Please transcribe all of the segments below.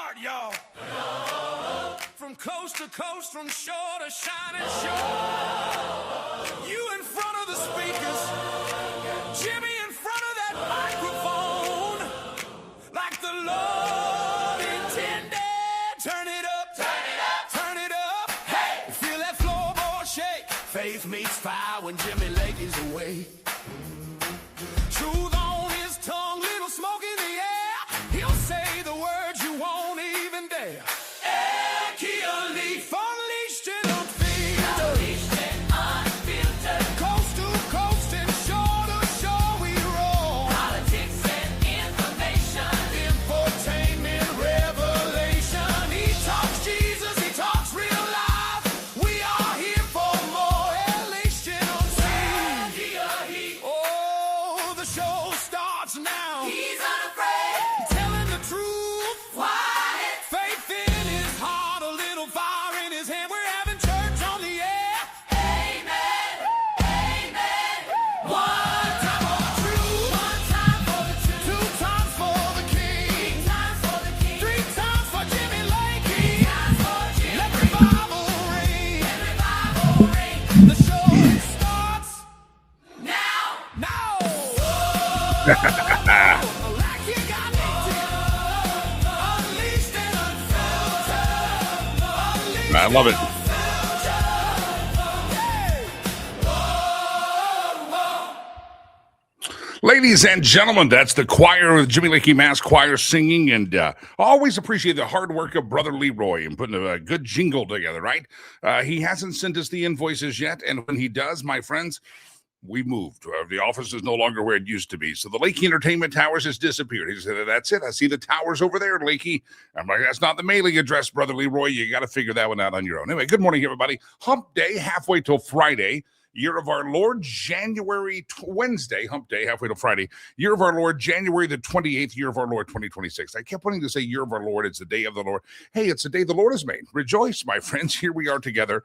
start, y'all. From coast to coast, from shore to shining shore. You in front of the speakers, Jimmy in front of that microphone. Like the Lord intended. Turn it up, turn it up, turn it up. Hey, feel that floorboard shake. Faith meets fire when Jimmy Lakey's away. Truth on his tongue, little smoke in the air. He'll say the words you won't even dare. Unleashed and unfiltered. Coast to coast and shore to shore we roll. Politics and information. Infotainment, revelation. He talks Jesus, he talks real life. We are here for more elation on scene. Oh, the show starts now. He's unafraid. Telling the truth. Quiet. Faith in his heart, a little fire in his hand. We're having church on the air. Amen. Amen. One time for the truth. One time for the truth. Two times for the king. Three times for the king. Three times for Jimmy Lakey. Three times for Jimmy. Let revival reign. Let revival reign. The show starts now. Now. Like you got me. Unleashed and unfiltered. I love it. Ladies and gentlemen, that's the choir, the Jimmy Lakey Mass Choir singing, and always appreciate the hard work of Brother Leroy in putting a good jingle together, right? He hasn't sent us the invoices yet, and when he does, my friends, we moved. The office is no longer where it used to be. So the Lakey Entertainment Towers has disappeared. He said, that's it. I see the towers over there, Lakey. I'm like, that's not the mailing address, Brother Leroy. You got to figure that one out on your own. Anyway, good morning, everybody. Hump Day, halfway till Friday. Year of our Lord, Wednesday, hump day, halfway to Friday. Year of our Lord, January the 28th, year of our Lord, 2026. I kept wanting to say year of our Lord. It's the day of the Lord. Hey, it's the day the Lord has made. Rejoice, my friends. Here we are together,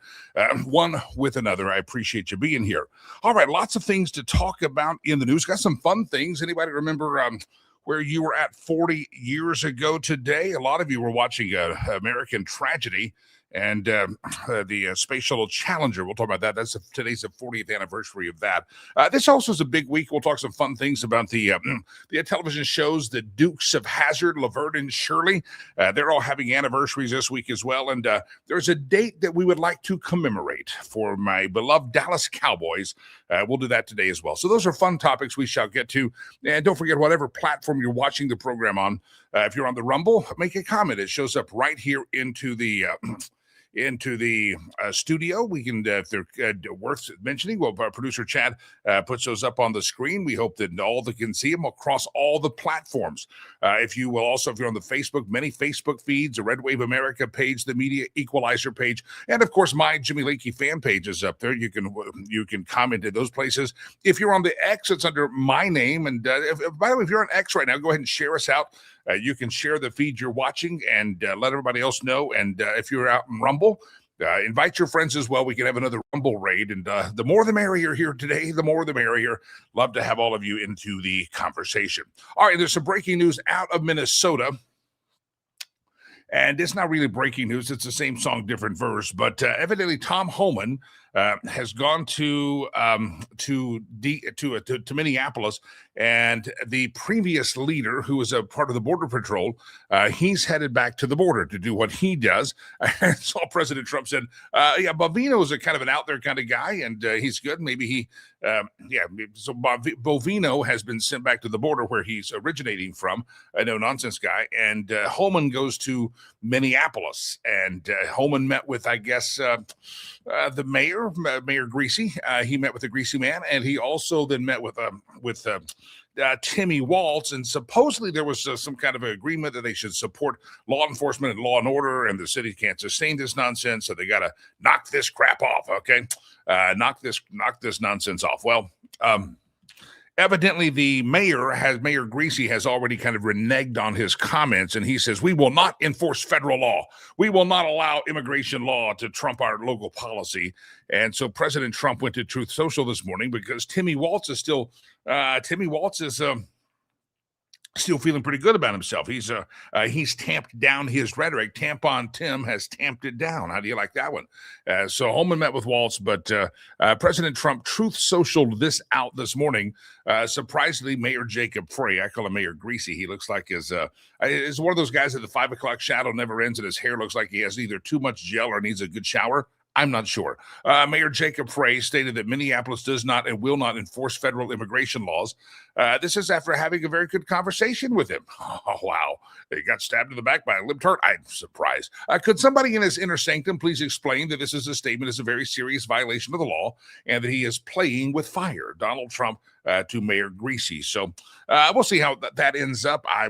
one with another. I appreciate you being here. All right, lots of things to talk about in the news. Got some fun things. Anybody remember where you were at 40 years ago today? A lot of you were watching American Tragedy and the Space Shuttle Challenger. We'll talk about that. Today's the 40th anniversary of that. This also is a big week. We'll talk some fun things about the television shows, the Dukes of Hazzard, Laverne and Shirley. They're all having anniversaries this week as well. And there's a date that we would like to commemorate for my beloved Dallas Cowboys. We'll do that today as well. So those are fun topics we shall get to. And don't forget, whatever platform you're watching the program on, if you're on the Rumble, make a comment. It shows up right here into the studio. We can, if they're worth mentioning, well, our producer Chad puts those up on the screen. We hope that all that can see them across all the platforms. If you're on the Facebook, many Facebook feeds, the Red Wave America page, the Media Equalizer page, and of course my Jimmy Lakey fan page is up there. You can comment in those places. If you're on the X, it's under my name. And by the way, if you're on X right now, go ahead and share us out. You can share the feed you're watching and let everybody else know. And if you're out in Rumble, invite your friends as well. We can have another Rumble raid. And the more the merrier here today, the more the merrier. Love to have all of you into the conversation. All right, there's some breaking news out of Minnesota. And it's not really breaking news. It's the same song, different verse. But evidently, Tom Homan has gone to Minneapolis, and the previous leader, who was a part of the Border Patrol, he's headed back to the border to do what he does. I saw President Trump said, Bovino is a kind of an out there kind of guy, and he's good. Maybe he, so Bovino has been sent back to the border where he's originating from, a no-nonsense guy, and Homan goes to Minneapolis, and Homan met with, I guess, the mayor, Mayor Greasy. He met with the Greasy man, and he also then met with Timmy Waltz, and supposedly there was some kind of an agreement that they should support law enforcement and law and order, and the city can't sustain this nonsense, so they got to knock this crap off, okay? Knock this nonsense off. Well, evidently the Mayor Greasy has already kind of reneged on his comments, and he says, we will not enforce federal law. We will not allow immigration law to trump our local policy. And so President Trump went to Truth Social this morning because Timmy Waltz is still feeling pretty good about himself. He's tamped down his rhetoric. Tampon Tim has tamped it down. How do you like that one? So Homan met with Waltz, but President Trump Truth Socialed this out this morning. Surprisingly, Mayor Jacob Frey, I call him Mayor Greasy. He looks like is one of those guys that the 5 o'clock shadow never ends, and his hair looks like he has either too much gel or needs a good shower. I'm not sure. Mayor Jacob Frey stated that Minneapolis does not and will not enforce federal immigration laws. This is after having a very good conversation with him. Oh, wow. He got stabbed in the back by a libtard. I'm surprised. Could somebody in his inner sanctum please explain that this is a statement is a very serious violation of the law and that he is playing with fire? Donald Trump to Mayor Greasy. So we'll see how that ends up. I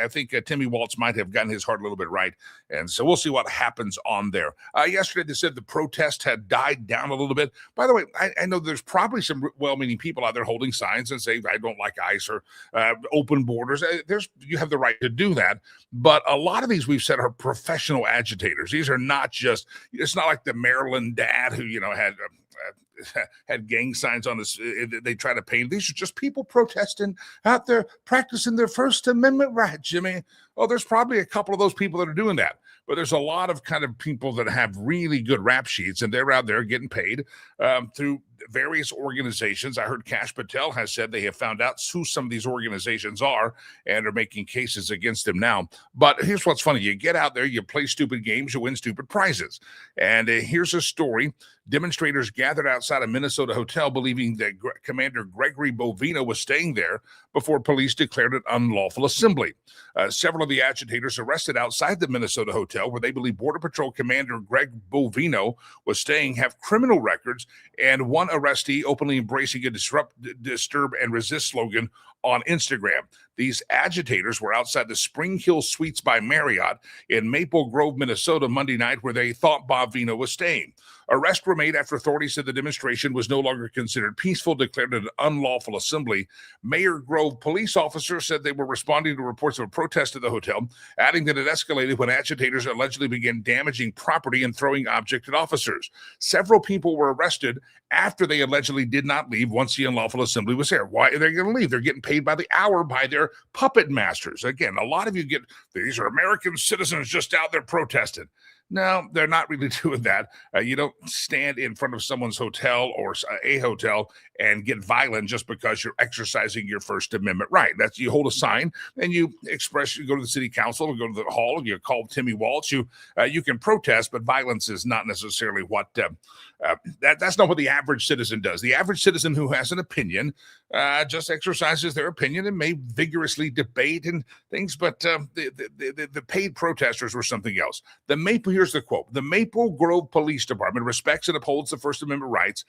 think Timmy Waltz might have gotten his heart a little bit right. And so we'll see what happens on there. Yesterday, they said the protest had died down a little bit. By the way, I know there's probably some well-meaning people out there holding signs and saying, I don't like ICE or open borders. You have the right to do that. But a lot of these we've said are professional agitators. These are not just, it's not like the Maryland dad who, had gang signs on this. They try to paint. These are just people protesting out there, practicing their First Amendment right, Jimmy. Oh, there's probably a couple of those people that are doing that. But there's a lot of kind of people that have really good rap sheets, and they're out there getting paid through various organizations. I heard Kash Patel has said they have found out who some of these organizations are and are making cases against them now. But here's what's funny. You get out there, you play stupid games, you win stupid prizes. And here's a story. Demonstrators gathered outside a Minnesota hotel believing that Commander Gregory Bovino was staying there before police declared an unlawful assembly. Several of the agitators arrested outside the Minnesota hotel where they believe Border Patrol Commander Greg Bovino was staying have criminal records, and one arrestee openly embracing a disrupt, disturb, and resist slogan on Instagram. These agitators were outside the Spring Hill Suites by Marriott in Maple Grove, Minnesota, Monday night, where they thought Bovino was staying. Arrests were made after authorities said the demonstration was no longer considered peaceful, declared it an unlawful assembly. Mayor Grove police officers said they were responding to reports of a protest at the hotel, adding that it escalated when agitators allegedly began damaging property and throwing objects at officers. Several people were arrested after they allegedly did not leave once the unlawful assembly was there. Why are they going to leave? They're getting paid by the hour by their puppet masters. Again, a lot of you get, these are American citizens just out there protesting. No, they're not really doing that. You don't stand in front of someone's hotel or a hotel and get violent just because you're exercising your First Amendment right. That's, you hold a sign and you express, you go to the city council or go to the hall and you call Timmy Waltz. You can protest, but violence is not necessarily what, that's not what the average citizen does. The average citizen who has an opinion just exercises their opinion and may vigorously debate and things, but the paid protesters were something else. Here's the quote. The Maple Grove Police Department respects and upholds the First Amendment rights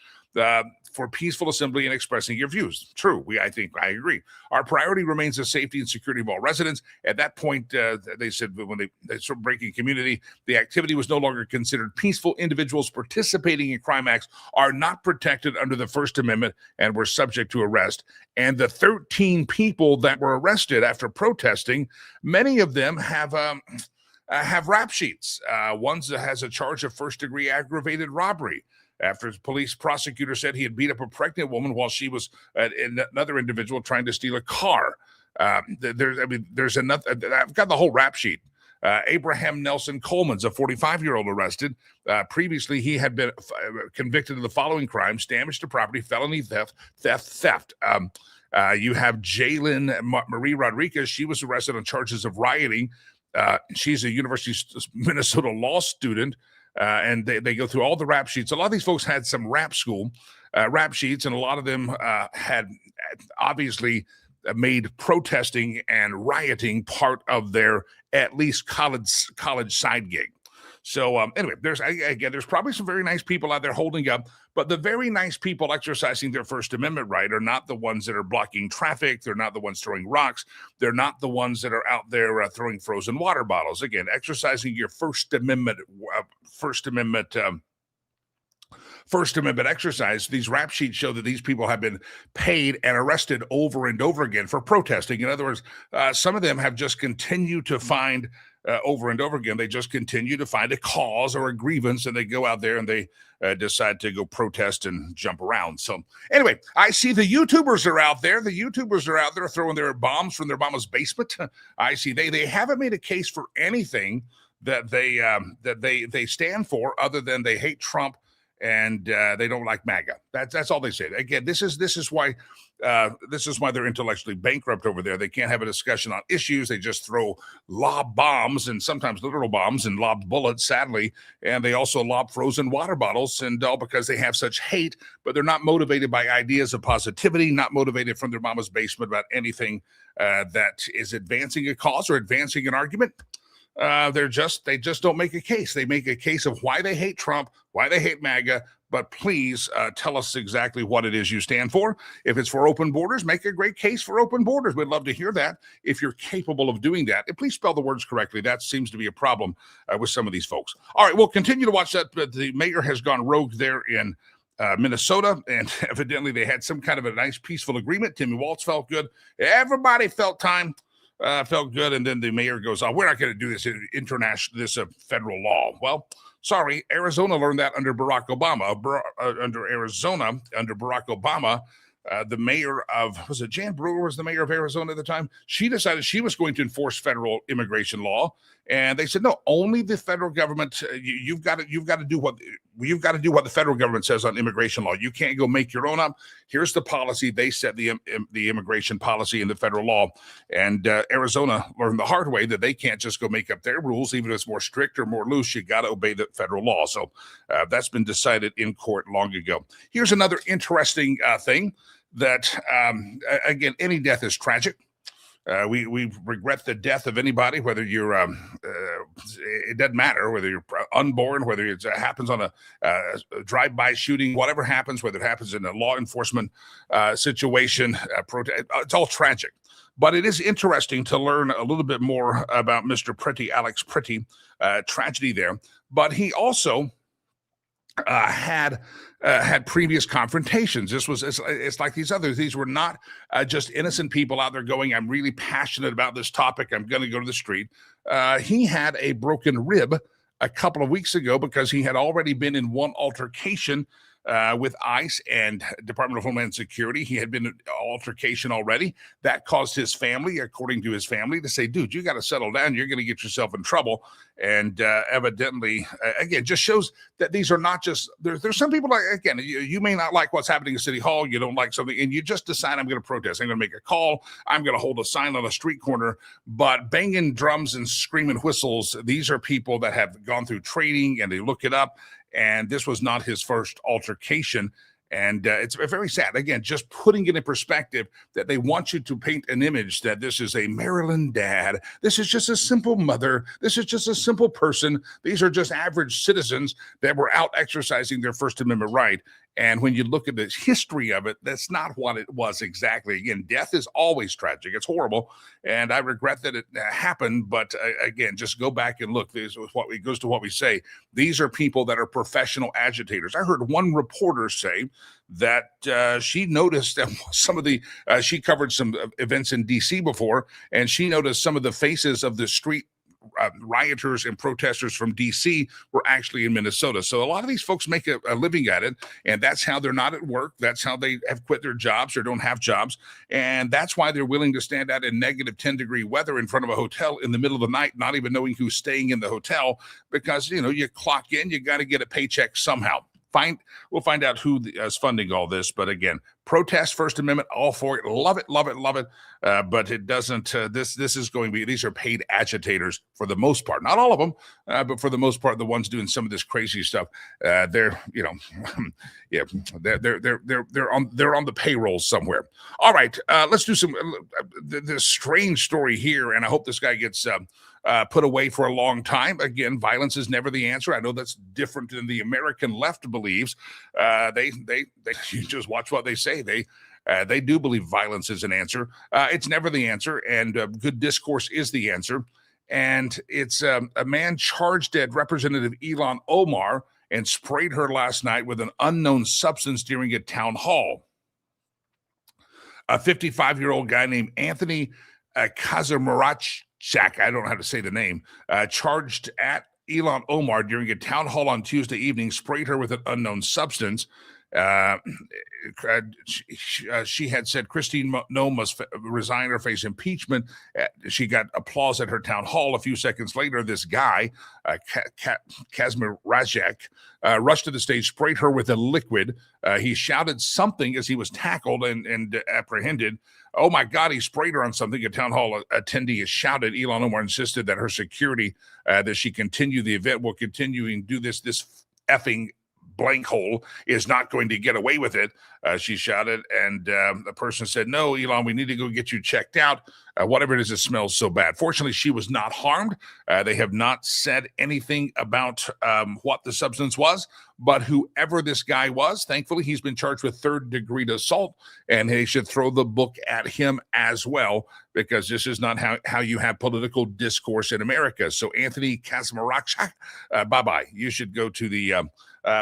for peaceful assembly and expressing your views. True. I agree. Our priority remains the safety and security of all residents. At that point, they said when they started breaking community, the activity was no longer considered peaceful. Individuals participating in crime acts are not protected under the First Amendment and were subject to arrest. And the 13 people that were arrested after protesting, many of them have rap sheets. One has a charge of first-degree aggravated robbery after police prosecutor said he had beat up a pregnant woman while she was another individual trying to steal a car. There's another. I've got the whole rap sheet. Abraham Nelson Coleman's a 45-year-old arrested. Previously, he had been convicted of the following crimes: damage to property, felony theft. You have Jalen Marie Rodriguez. She was arrested on charges of rioting. She's a University of Minnesota law student, and they go through all the rap sheets. A lot of these folks had some rap school rap sheets, and a lot of them had obviously made protesting and rioting part of their at least college side gig. So anyway, there's probably some very nice people out there holding up, but the very nice people exercising their First Amendment right are not the ones that are blocking traffic. They're not the ones throwing rocks. They're not the ones that are out there throwing frozen water bottles. Again, exercising your First Amendment exercise. These rap sheets show that these people have been paid and arrested over and over again for protesting. In other words, some of them have just continued to find over and over again. They just continue to find a cause or a grievance, and they go out there and they decide to go protest and jump around. So anyway, I see the YouTubers are out there. The YouTubers are out there throwing their bombs from their mama's basement. I see they haven't made a case for anything that they stand for other than they hate Trump and they don't like MAGA. That's all they say. Again, this is why they're intellectually bankrupt over there. They can't have a discussion on issues. They just throw lob bombs, and sometimes literal bombs, and lob bullets, sadly. And they also lob frozen water bottles, and all because they have such hate, but they're not motivated by ideas of positivity, not motivated from their mama's basement about anything that is advancing a cause or advancing an argument. They just don't make a case. They make a case of why they hate Trump, why they hate MAGA, but please tell us exactly what it is you stand for. If it's for open borders, make a great case for open borders. We'd love to hear that if you're capable of doing that. And please spell the words correctly. That seems to be a problem with some of these folks. All right, we'll continue to watch that. But the mayor has gone rogue there in Minnesota, and evidently they had some kind of a nice, peaceful agreement. Timmy Waltz felt good. Everybody felt good, and then the mayor goes, "Oh, we're not going to do this federal law." Well, sorry, Arizona learned that under Barack Obama. Under Barack Obama, the mayor of, was it Jan Brewer was the mayor of Arizona at the time? She decided she was going to enforce federal immigration law, and they said, no, only the federal government. You've got to do what the federal government says on immigration law. You can't go make your own up. Here's the policy. They set the immigration policy in the federal law, and Arizona learned the hard way that they can't just go make up their rules, even if it's more strict or more loose. You got to obey the federal law. So that's been decided in court long ago. Here's another interesting thing that, again, any death is tragic. We regret the death of anybody, whether you're, it doesn't matter, whether you're unborn, whether it happens on a drive-by shooting, whatever happens, whether it happens in a law enforcement situation, it's all tragic. But it is interesting to learn a little bit more about Mr. Pretty, Alex Pretty, tragedy there. But he also had previous confrontations. It's like these others. These were not just innocent people out there going, I'm really passionate about this topic, I'm going to go to the street. He had a broken rib a couple of weeks ago because he had already been in one altercation with ICE and Department of Homeland Security. He had been in altercation already. That caused his family, according to his family, to say, dude, you got to settle down. You're going to get yourself in trouble. And evidently, again, just shows that these are not just, there's some people like, again, you may not like what's happening in City Hall. You don't like something, and you just decide, I'm going to protest. I'm going to make a call. I'm going to hold a sign on a street corner. But banging drums and screaming whistles, these are people that have gone through training and they look it up. And this was not his first altercation. And it's very sad. Again, just putting it in perspective that they want you to paint an image that this is a Maryland dad. This is just a simple mother. This is just a simple person. These are just average citizens that were out exercising their First Amendment right. And when you look at the history of it, that's not what it was exactly. Again, death is always tragic. It's horrible. And I regret that it happened. But again, just go back and look. This is what it goes to what we say. These are people that are professional agitators. I heard one reporter say that she noticed that some of the, she covered some events in D.C. before, and she noticed some of the faces of the street rioters and protesters from D.C. were actually in Minnesota. So a lot of these folks make a living at it, and that's how they're not at work. That's how they have quit their jobs or don't have jobs. And that's why they're willing to stand out in negative 10-degree weather in front of a hotel in the middle of the night, not even knowing who's staying in the hotel, because, you know, you clock in, you got to get a paycheck somehow. We'll find out who is funding all this. But again, protest, First Amendment, all for it. Love it, love it, love it. But it doesn't, this is going to be, these are paid agitators for the most part. Not all of them, but for the most part, the ones doing some of this crazy stuff, they're, you know, yeah, they're on the payroll somewhere. All right, let's do some, this strange story here. And I hope this guy gets put away for a long time. Again, violence is never the answer. I know that's different than the American left believes. They you just watch what they say. They do believe violence is an answer. It's never the answer, and good discourse is the answer. And it's a man charged at Representative Ilhan Omar and sprayed her last night with an unknown substance during a town hall. A 55-year-old guy named Anthony Kazamarach Jack, I don't know how to say the name, charged at Ilhan Omar during a town hall on Tuesday evening, sprayed her with an unknown substance. Uh, she had said Christine Nome must resign or face impeachment. She got applause at her town hall. A few seconds later, this guy, Kazimir Rajek, rushed to the stage, sprayed her with a liquid. He shouted something as he was tackled and apprehended. Oh my God, he sprayed her on something. A town hall attendee shouted. Ilhan Omar insisted that her security, that she continue the event, will continue and do this effing blank hole is not going to get away with it, she shouted. And the person said, no, Ilhan, we need to go get you checked out. Whatever it is, it smells so bad. Fortunately, she was not harmed. They have not said anything about what the substance was, but whoever this guy was, thankfully, he's been charged with third-degree assault, and they should throw the book at him as well, because this is not how you have political discourse in America. So Anthony Kazmarachak, bye-bye. You should go to the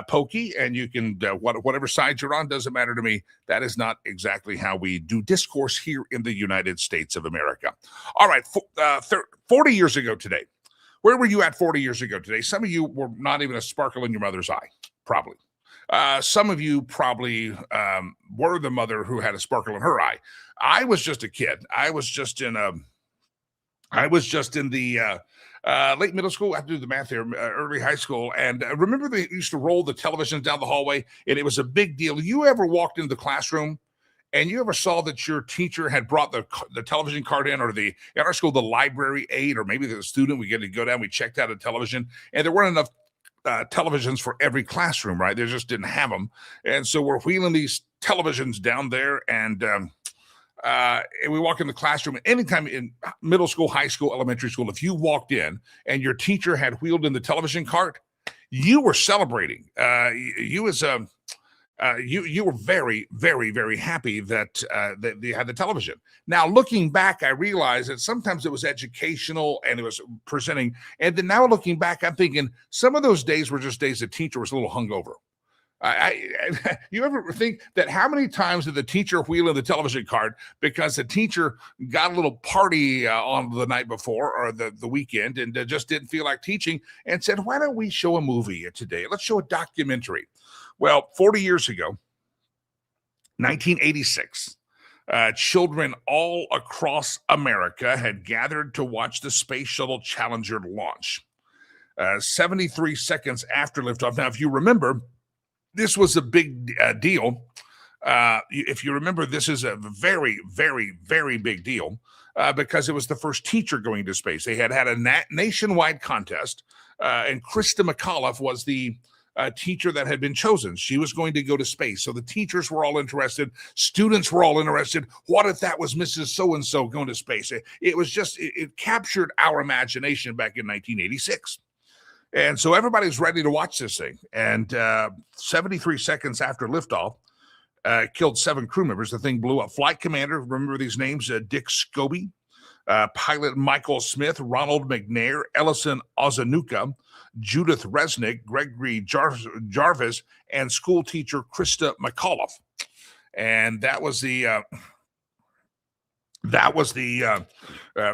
pokey, and you can, whatever side you're on, doesn't matter to me. That is not exactly how we do discourse here in the United States of America. All right, 40 years ago today. Where were you at 40 years ago today? Some of you were not even a sparkle in your mother's eye, probably. Some of you probably were the mother who had a sparkle in her eye. I was just a kid. I was just in the late middle school. I have to do the math here, early high school. And remember they used to roll the televisions down the hallway, and it was a big deal. You ever walked into the classroom and you ever saw that your teacher had brought the television card in, or in our school, the library aide, or maybe the student, we get to go down, we checked out a television, and there weren't enough televisions for every classroom, right? They just didn't have them. And so we're wheeling these televisions down there, and we walk in the classroom. Anytime in middle school, high school, elementary school, if you walked in and your teacher had wheeled in the television cart, you were celebrating. You were very, very, very happy that they had the television. Now, looking back, I realized that sometimes it was educational and it was presenting. And then now looking back, I'm thinking some of those days were just days the teacher was a little hungover. You ever think that how many times did the teacher wheel in the television cart because the teacher got a little party on the night before or the weekend and just didn't feel like teaching and said, why don't we show a movie today? Let's show a documentary. Well, 40 years ago, 1986, children all across America had gathered to watch the Space Shuttle Challenger launch. 73 seconds after liftoff. Now, if you remember, this was a big deal. If you remember, this is a very, very, very big deal because it was the first teacher going to space. They had a nationwide contest, and Krista McAuliffe was the teacher that had been chosen. She was going to go to space. So the teachers were all interested. Students were all interested. What if that was Mrs. So-and-so going to space? It was just, it captured our imagination back in 1986. And so everybody's ready to watch this thing. And 73 seconds after liftoff, killed 7 crew members. The thing blew up. Flight commander, remember these names? Dick Scobie, pilot Michael Smith, Ronald McNair, Ellison Ozanuka, Judith Resnick, Gregory Jarvis, and school teacher Krista McAuliffe. And that was the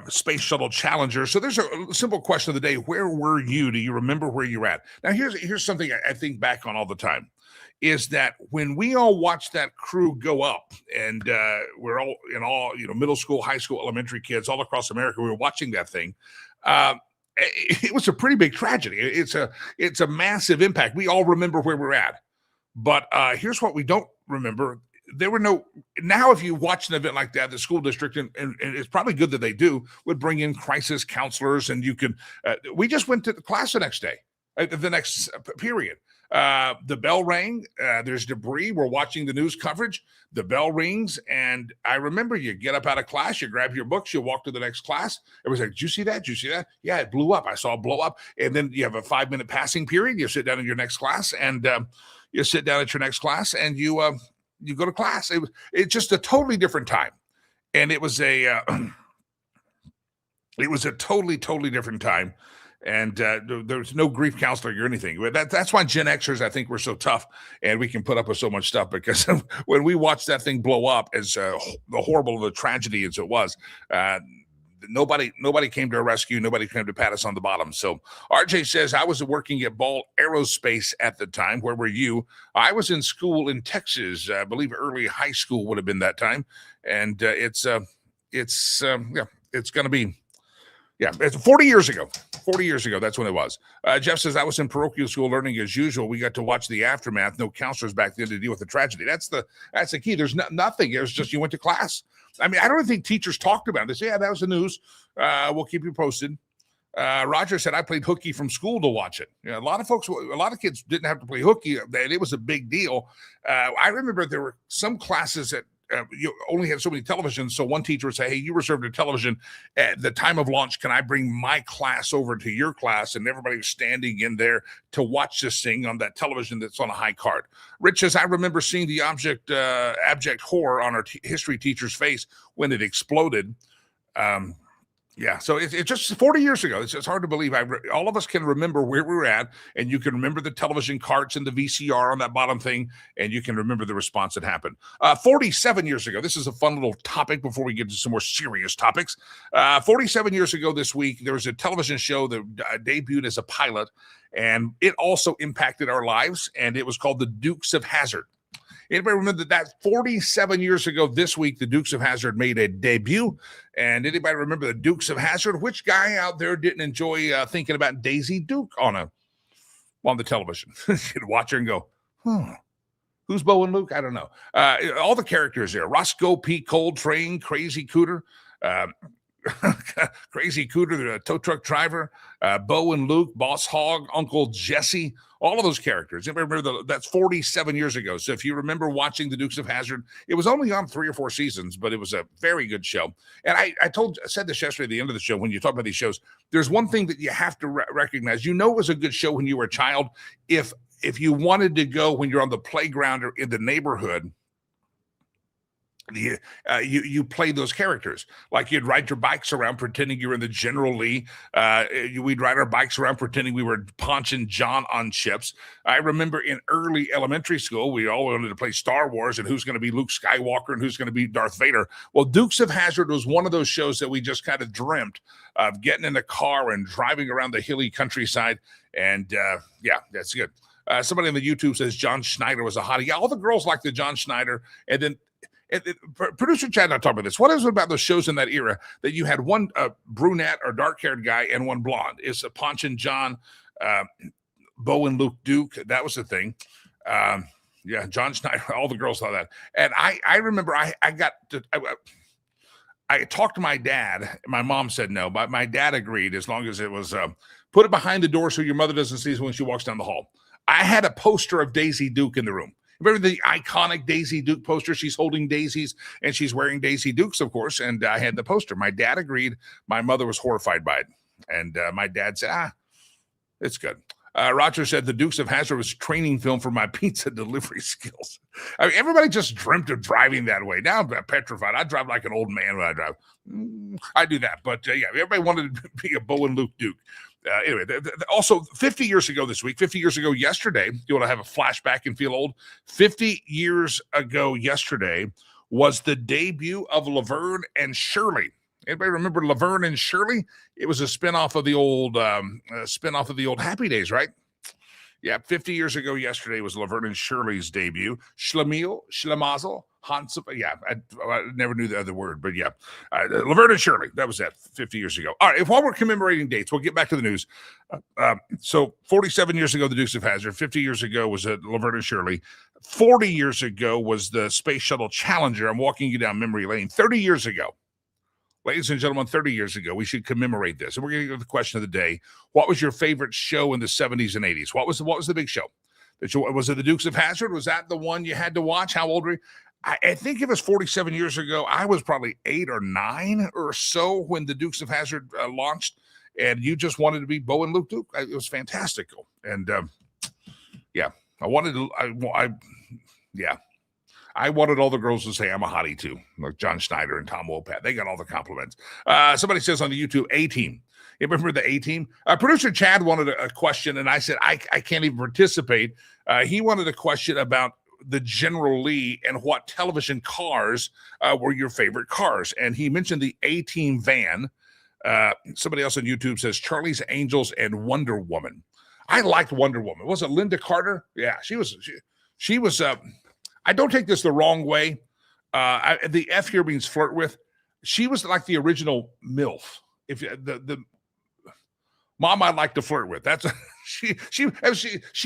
Space Shuttle Challenger. So there's a simple question of the day. Where were you? Do you remember where you're at? Now, here's something I think back on all the time, is that when we all watched that crew go up, and we're all middle school, high school, elementary kids all across America, we were watching that thing. It was a pretty big tragedy. It's a massive impact. We all remember where we're at. But here's what we don't remember. There were now if you watch an event like that, the school district, and it's probably good that they do, would bring in crisis counselors, and you can, we just went to the class the next day, the next period. The bell rang, there's debris, we're watching the news coverage, the bell rings, and I remember you get up out of class, you grab your books, you walk to the next class. Everybody's like, did you see that? Did you see that? Yeah, it blew up. I saw it blow up. And then you have a 5-minute passing period. You sit down in your next class, and you go to class. It's just a totally different time. And it was a totally, totally different time. And there's no grief counseling or anything. That's why Gen Xers, I think, we're so tough and we can put up with so much stuff, because when we watched that thing blow up, as the horrible of a tragedy as it was, nobody came to our rescue. Nobody came to pat us on the bottom. So RJ says, I was working at Ball Aerospace at the time. Where were you? I was in school in Texas. I believe early high school would have been that time. And it's going to be, it's 40 years ago. 40 years ago, that's when it was. Jeff says, I was in parochial school learning as usual. We got to watch the aftermath. No counselors back then to deal with the tragedy. That's the key. There's nothing. It was just you went to class. I mean, I don't think teachers talked about it. They say, yeah, that was the news. We'll keep you posted. Roger said, I played hooky from school to watch it. A lot of kids didn't have to play hooky. It was a big deal. I remember there were some classes that you only had so many televisions. So one teacher would say, hey, you reserved a television at the time of launch. Can I bring my class over to your class? And everybody was standing in there to watch this thing on that television that's on a high card. Rich says, I remember seeing the abject horror on our history teacher's face when it exploded. So it's just 40 years ago. It's just hard to believe. All of us can remember where we were at, and you can remember the television carts and the VCR on that bottom thing, and you can remember the response that happened. 47 years ago, this is a fun little topic before we get to some more serious topics. 47 years ago this week, there was a television show that debuted as a pilot, and it also impacted our lives, and it was called The Dukes of Hazzard. Anybody remember that 47 years ago this week, the Dukes of Hazzard made a debut? And anybody remember the Dukes of Hazzard? Which guy out there didn't enjoy thinking about Daisy Duke on the television? You'd watch her and go, who's Bo and Luke? I don't know. All the characters there: Roscoe P. Coltrane, Crazy Cooter, Crazy Cooter, the tow truck driver, Bo and Luke, Boss Hogg, Uncle Jesse, all of those characters. Remember that's 47 years ago. So if you remember watching the Dukes of Hazzard, it was only on 3 or 4 seasons, but it was a very good show. And I said this yesterday at the end of the show, when you talk about these shows, there's one thing that you have to recognize. You know it was a good show when you were a child. If you wanted to go when you're on the playground or in the neighborhood, you play those characters. Like you'd ride your bikes around pretending you were in the General Lee. We'd ride our bikes around pretending we were Ponch and John on ships. I remember in early elementary school, we all wanted to play Star Wars and who's going to be Luke Skywalker and who's going to be Darth Vader. Well, Dukes of Hazzard was one of those shows that we just kind of dreamt of getting in a car and driving around the hilly countryside. And that's good. Somebody on the YouTube says John Schneider was a hottie. Yeah, all the girls like the John Schneider. And then producer Chad and I talked about this. What is it about those shows in that era that you had one brunette or dark-haired guy and one blonde? It's Ponch and John, Bo and Luke Duke. That was the thing. John Schneider. All the girls saw that. And I remember I talked to my dad. My mom said no, but my dad agreed as long as it was put it behind the door so your mother doesn't see it when she walks down the hall. I had a poster of Daisy Duke in the room. Remember the iconic Daisy Duke poster? She's holding daisies and she's wearing Daisy Dukes, of course. And I had the poster. My dad agreed. My mother was horrified by it. And my dad said, it's good. Roger said the Dukes of Hazzard was training film for my pizza delivery skills. I mean, everybody just dreamt of driving that way. Now I'm petrified. I drive like an old man when I drive. I do that. But everybody wanted to be a Bo and Luke Duke. Anyway, also 50 years ago this week, 50 years ago yesterday, you want to have a flashback and feel old? 50 years ago yesterday was the debut of Laverne and Shirley. Anybody remember Laverne and Shirley? It was a spinoff of the old Happy Days, right? Yeah, 50 years ago yesterday was Laverne and Shirley's debut. Schlemiel, Schlemazel, Hans. Yeah, I never knew the other word, but yeah. Laverne and Shirley, that was that 50 years ago. All right, while we're commemorating dates, we'll get back to the news. So 47 years ago, the Dukes of Hazzard. 50 years ago was Laverne and Shirley. 40 years ago was the Space Shuttle Challenger. I'm walking you down memory lane. 30 years ago. Ladies and gentlemen, 30 years ago, we should commemorate this. And we're going to get to the question of the day. What was your favorite show in the 70s and 80s? What was the big show? Was it the Dukes of Hazzard? Was that the one you had to watch? How old were you? I think it was 47 years ago. I was probably 8 or 9 or so when the Dukes of Hazzard launched. And you just wanted to be Bo and Luke Duke. It was fantastical. And I wanted all the girls to say I'm a hottie too, like John Schneider and Tom Wopat. They got all the compliments. Somebody says on the YouTube, A-Team. You remember the A-Team? Producer Chad wanted a question, and I said, I can't even participate. He wanted a question about the General Lee and what television cars were your favorite cars. And he mentioned the A-Team van. Somebody else on YouTube says Charlie's Angels and Wonder Woman. I liked Wonder Woman. Was it Linda Carter? Yeah, she was. She was. I don't take this the wrong way. The F here means flirt with. She was like the original MILF. If the mom I'd like to flirt with. That's she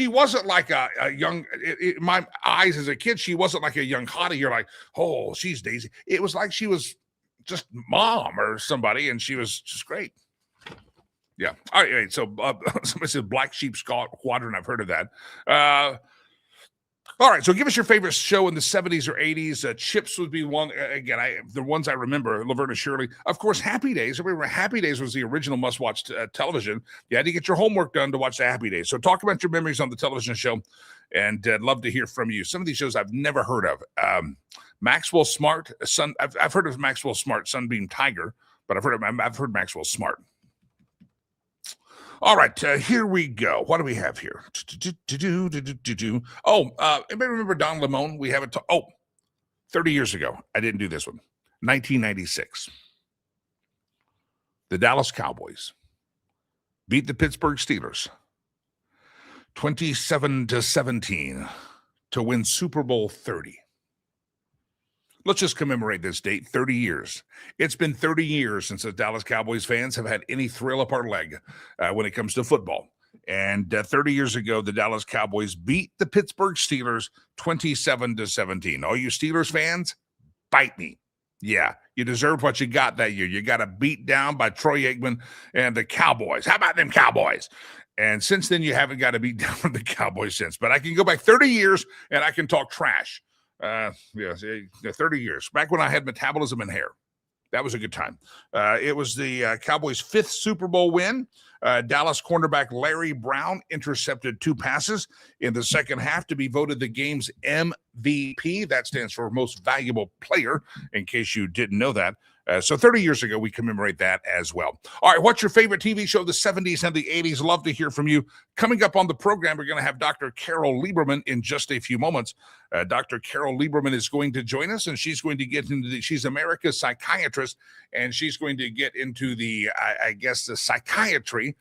wasn't like a young. In my eyes as a kid, she wasn't like a young hottie. You're like, oh, she's Daisy. It was like she was just mom or somebody, and she was just great. Yeah. All right. So somebody said Black Sheep Squadron. I've heard of that. All right. So give us your favorite show in the 70s or 80s. Chips would be one. Again, the ones I remember, Laverne and Shirley. Of course, Happy Days. I remember Happy Days was the original must-watch television. You had to get your homework done to watch the Happy Days. So talk about your memories on the television show, and I'd love to hear from you. Some of these shows I've never heard of. Maxwell Smart. I've heard of Maxwell Smart, Sunbeam Tiger, but I've heard Maxwell Smart. All right, here we go. What do we have here? Oh, anybody remember Don Lemon? We have it. 30 years ago. I didn't do this one. 1996. The Dallas Cowboys beat the Pittsburgh Steelers 27-17 to win Super Bowl 30. Let's just commemorate this date, 30 years. It's been 30 years since the Dallas Cowboys fans have had any thrill up our leg when it comes to football. And 30 years ago, the Dallas Cowboys beat the Pittsburgh Steelers 27-17. All you Steelers fans, bite me. Yeah, you deserved what you got that year. You got beat down by Troy Aikman and the Cowboys. How about them Cowboys? And since then, you haven't got to beat down from the Cowboys since. But I can go back 30 years, and I can talk trash. 30 years back when I had metabolism and hair. That was a good time. It was the Cowboys' 5th Super Bowl win. Dallas cornerback Larry Brown intercepted 2 passes in the second half to be voted the game's MVP. That stands for Most Valuable Player, in case you didn't know that. So 30 years ago, we commemorate that as well. All right, what's your favorite TV show of the 70s and the 80s? Love to hear from you. Coming up on the program, we're going to have Dr. Carol Lieberman in just a few moments. Dr. Carol Lieberman is going to join us, and she's going to get into she's America's psychiatrist, and she's going to get into the psychiatry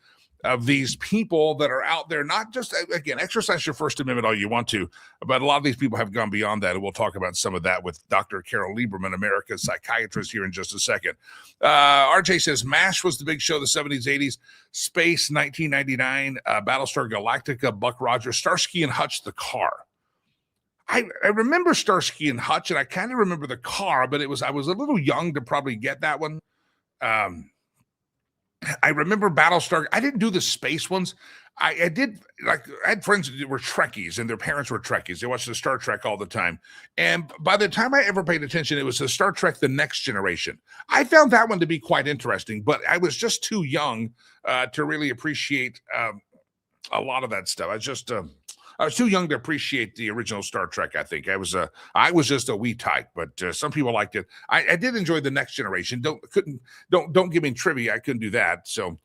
of these people that are out there. Not just, again, exercise your First Amendment all you want to, but a lot of these people have gone beyond that, and we'll talk about some of that with Dr. Carol Lieberman, America's psychiatrist, here in just a second. RJ says MASH was the big show of the 70s, 80s. Space, 1999. Battlestar Galactica, Buck Rogers. Starsky and Hutch, the car. I remember Starsky and Hutch, and I kind of remember the car, but I was a little young to probably get that one. I remember Battlestar. I didn't do the space ones. I did, I had friends that were Trekkies, and their parents were Trekkies. They watched the Star Trek all the time. And by the time I ever paid attention, it was the Star Trek The Next Generation. I found that one to be quite interesting, but I was just too young to really appreciate a lot of that stuff. I was too young to appreciate the original Star Trek, I think. I was just a wee tyke, but some people liked it. I did enjoy The Next Generation. Don't give me trivia. I couldn't do that. So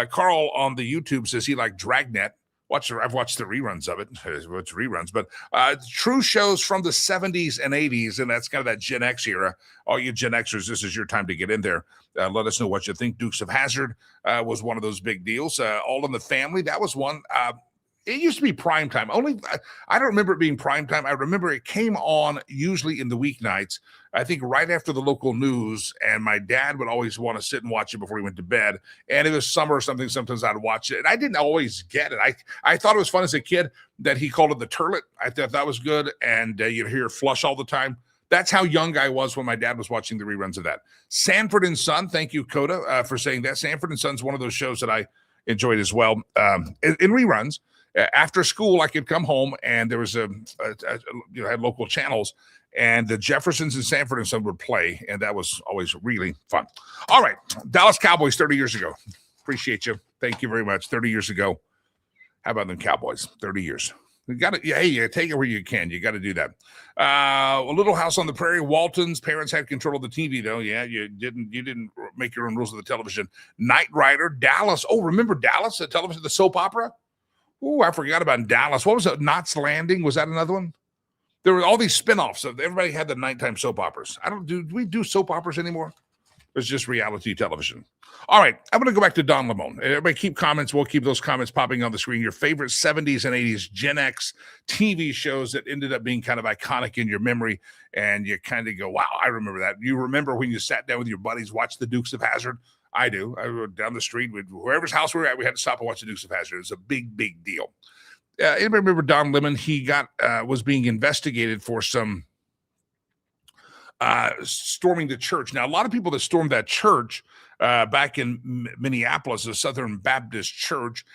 Carl on the YouTube says he liked Dragnet. I've watched the reruns of it. It's reruns, but true shows from the 70s and 80s, and that's kind of that Gen X era. All you Gen Xers, this is your time to get in there. Let us know what you think. Dukes of Hazzard was one of those big deals. All in the Family, that was one. It used to be prime time. I don't remember it being prime time. I remember it came on usually in the weeknights, I think right after the local news, and my dad would always want to sit and watch it before he went to bed. And it was summer or something. Sometimes I'd watch it. And I didn't always get it. I thought it was fun as a kid that he called it the turlet. I thought that was good. And you'd hear flush all the time. That's how young I was when my dad was watching the reruns of that. Sanford and Son. Thank you, Coda, for saying that. Sanford and Son's one of those shows that I enjoyed as well in reruns. After school, I could come home, and there was I had local channels, and the Jeffersons and Sanford and Son would play, and that was always really fun. All right, Dallas Cowboys 30 years ago. Appreciate you. Thank you very much. 30 years ago. How about them Cowboys? 30 years. You got to, hey, take it where you can. You got to do that. A Little House on the Prairie. Walton's parents had control of the TV, though. Yeah, you didn't make your own rules of the television. Knight Rider, Dallas. Oh, remember Dallas, the television, the soap opera? Oh, I forgot about Dallas. What was it? Knots Landing? Was that another one? There were all these spinoffs. Everybody had the nighttime soap operas. Do we do soap operas anymore? It's just reality television. All right, I'm going to go back to Don Lemon. Everybody keep comments. We'll keep those comments popping on the screen. Your favorite 70s and 80s Gen X TV shows that ended up being kind of iconic in your memory, and you kind of go, wow, I remember that. You remember when you sat down with your buddies, watched the Dukes of Hazzard? I do. I rode down the street with whoever's house we were at. We had to stop and watch the Dukes of Hazzard. It was a big, big deal. Anybody remember Don Lemon? He was being investigated for some storming the church. Now, a lot of people that stormed that church back in Minneapolis, the Southern Baptist Church,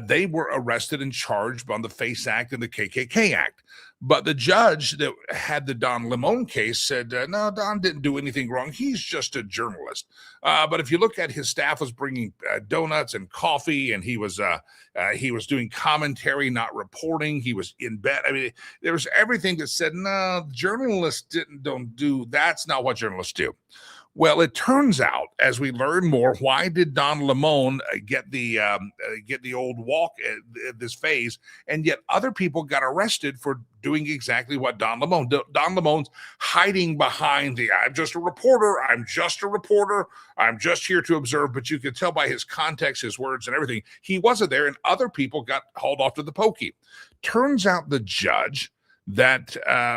they were arrested and charged on the FACE Act and the KKK Act. But the judge that had the Don Lemon case said, no, Don didn't do anything wrong. He's just a journalist. But if you look at his staff was bringing donuts and coffee, and he was doing commentary, not reporting. He was in bed. I mean, there was everything that said, no, journalists don't do. That's not what journalists do. Well, it turns out, as we learn more, why did Don Lemon get the old walk at this phase, and yet other people got arrested for doing exactly what Don Lemon. Don Lemon's hiding behind I'm just a reporter. I'm just here to observe. But you could tell by his context, his words, and everything, he wasn't there, and other people got hauled off to the pokey. Turns out the judge that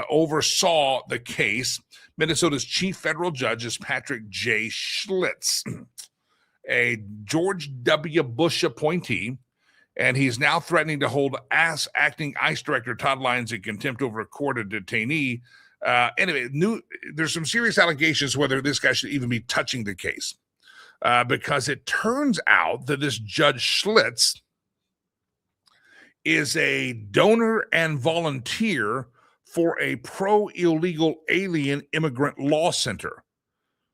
oversaw the case, Minnesota's chief federal judge, is Patrick J. Schlitz, a George W. Bush appointee, and he's now threatening to hold acting ICE director Todd Lyons in contempt over a court of detainee. Anyway, there's some serious allegations whether this guy should even be touching the case, because it turns out that this Judge Schlitz is a donor and volunteer for a pro-illegal alien immigrant law center.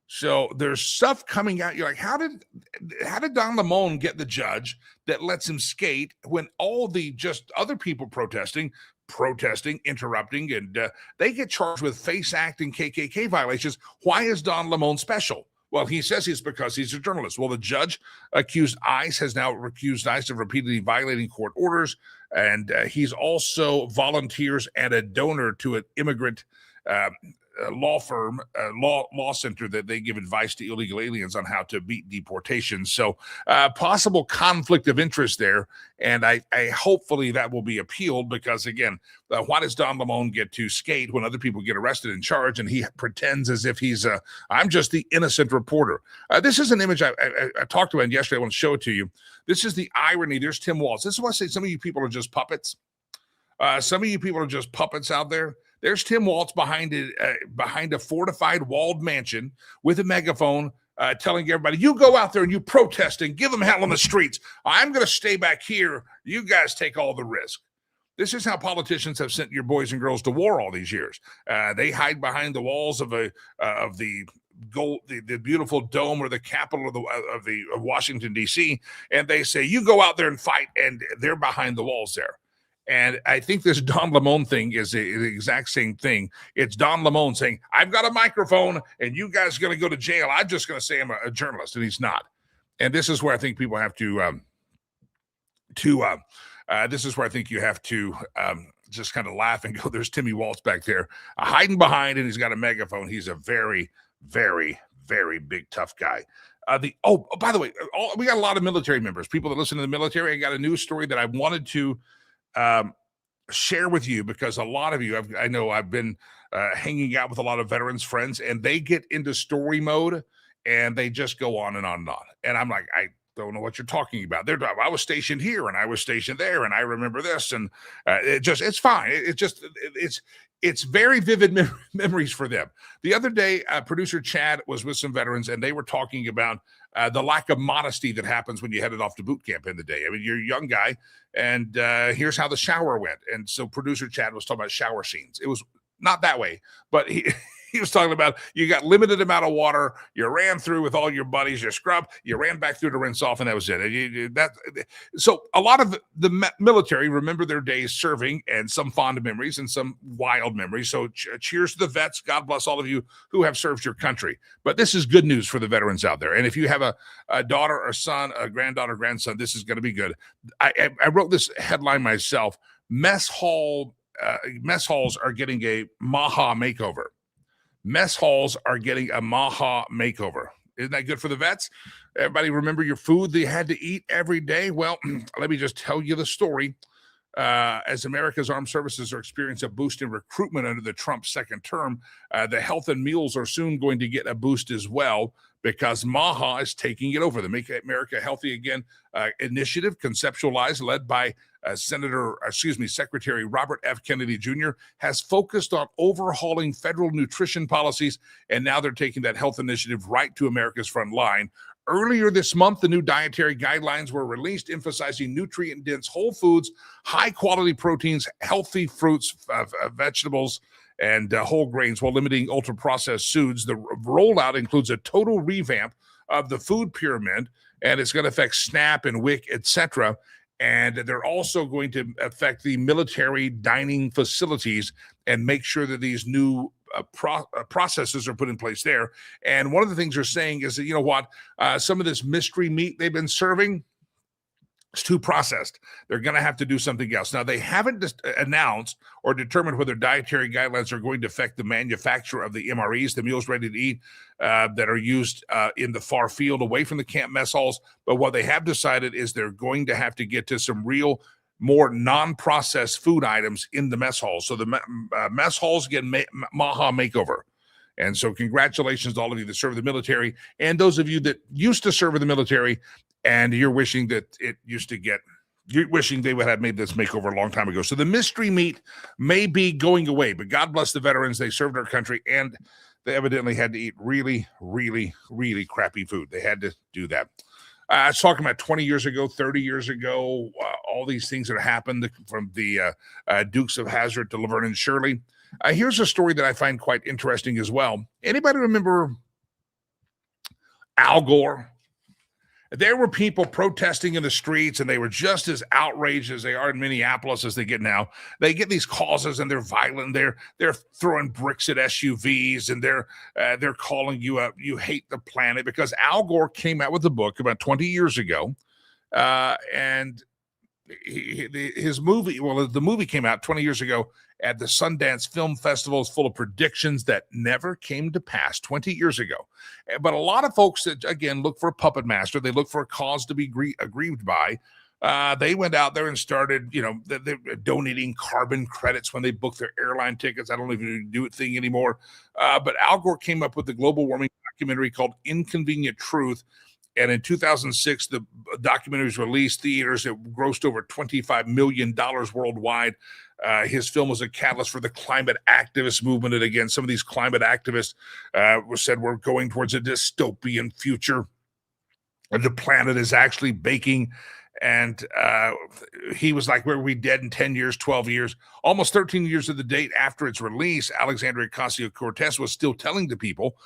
So there's stuff coming out. You're like, how did Don Lemon get the judge that lets him skate when all the just other people protesting, interrupting, and they get charged with FACE Act and KKK violations? Why is Don Lemon special? Well, he says it's because he's a journalist. Well, the judge has now accused ICE of repeatedly violating court orders, and he's also volunteers and a donor to an immigrant law firm, law center that they give advice to illegal aliens on how to beat deportation. So possible conflict of interest there. And I hopefully that will be appealed, because again, why does Don Lemon get to skate when other people get arrested and charged, and he pretends as if he's I'm just the innocent reporter. This is an image I talked about yesterday. I want to show it to you. This is the irony. There's Tim Walz. This is why I say some of you people are just puppets. Some of you people are just puppets out there. There's Tim Walz behind a fortified walled mansion with a megaphone, telling everybody, you go out there and you protest and give them hell on the streets. I'm going to stay back here. You guys take all the risk. This is how politicians have sent your boys and girls to war all these years. They hide behind the walls of the beautiful dome or the capital of Washington, D.C., and they say, you go out there and fight, and they're behind the walls there. And I think this Don Lemon thing is the exact same thing. It's Don Lemon saying, I've got a microphone and you guys are going to go to jail. I'm just going to say I'm a journalist, and he's not. And this is where I think people have to this is where I think you have to just kind of laugh and go, there's Timmy Walz back there hiding behind, and he's got a megaphone. He's a very, very, very big, tough guy. By the way, we got a lot of military members, people that listen to the military. I got a news story that I wanted to share with you, because a lot of you, I know I've been hanging out with a lot of veterans friends, and they get into story mode and they just go on and on and on. And I'm like, I don't know what you're talking about. I was stationed here and I was stationed there, and I remember this, and it's fine. It's very vivid memories for them. The other day, producer Chad was with some veterans, and they were talking about the lack of modesty that happens when you headed off to boot camp in the day. I mean, you're a young guy, and here's how the shower went. And so producer Chad was talking about shower scenes. It was not that way, but he was talking about, you got limited amount of water, you ran through with all your buddies, you scrubbed, you ran back through to rinse off, and that was it. So a lot of the military remember their days serving, and some fond memories and some wild memories. So cheers to the vets. God bless all of you who have served your country. But this is good news for the veterans out there. And if you have a daughter or son, a granddaughter, grandson, this is going to be good. I wrote this headline myself. Mess halls are getting a Maha makeover. Mess halls are getting a Maha makeover. Isn't that good for the vets? Everybody remember your food that you had to eat every day? Well, let me just tell you the story. As America's armed services are experiencing a boost in recruitment under the Trump second term, the health and meals are soon going to get a boost as well because MAHA is taking it over. The Make America Healthy Again initiative, conceptualized, led by Secretary Robert F. Kennedy Jr., has focused on overhauling federal nutrition policies, and now they're taking that health initiative right to America's front line. Earlier this month, the new dietary guidelines were released, emphasizing nutrient-dense whole foods, high-quality proteins, healthy fruits, vegetables, and whole grains, while limiting ultra-processed foods. The rollout includes a total revamp of the food pyramid, and it's going to affect SNAP and WIC, etc. And they're also going to affect the military dining facilities and make sure that these new processes are put in place there. And one of the things they're saying is that, you know what, some of this mystery meat they've been serving is too processed. They're going to have to do something else. Now, they haven't announced or determined whether dietary guidelines are going to affect the manufacture of the MREs, the meals ready to eat, that are used in the far field away from the camp mess halls. But what they have decided is they're going to have to get to some real more non-processed food items in the mess halls. So the mess halls get MAHA makeover. And so congratulations to all of you that serve the military and those of you that used to serve in the military and you're wishing that you're wishing they would have made this makeover a long time ago. So the mystery meat may be going away, but God bless the veterans. They served our country and they evidently had to eat really, really, really crappy food. They had to do that. I was talking about 20 years ago, 30 years ago, all these things that happened from the Dukes of Hazzard to Laverne and Shirley. Here's a story that I find quite interesting as well. Anybody remember Al Gore? There were people protesting in the streets, and they were just as outraged as they are in Minneapolis as they get now. They get these causes, and they're violent. They're throwing bricks at SUVs, and they're calling you up. You hate the planet, because Al Gore came out with a book about 20 years ago, and his movie. Well, the movie came out 20 years ago at the Sundance Film Festival, is full of predictions that never came to pass 20 years ago. But a lot of folks that, again, look for a puppet master, they look for a cause to be aggrieved by. They went out there and started, they're donating carbon credits when they book their airline tickets. I don't even do it thing anymore. But Al Gore came up with the global warming documentary called Inconvenient Truth. And in 2006, the documentary was released. Theaters, it grossed over $25 million worldwide. His film was a catalyst for the climate activist movement. And again, some of these climate activists said we're going towards a dystopian future. The planet is actually baking. And he was like, where are we dead in 10 years, 12 years? Almost 13 years of the date after its release, Alexandria Ocasio-Cortez was still telling the people,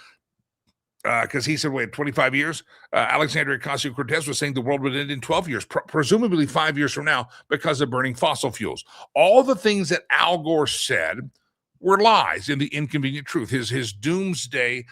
because he said, wait, 25 years? Alexandria Ocasio-Cortez was saying the world would end in 12 years, presumably 5 years from now, because of burning fossil fuels. All the things that Al Gore said were lies in the Inconvenient Truth, his doomsday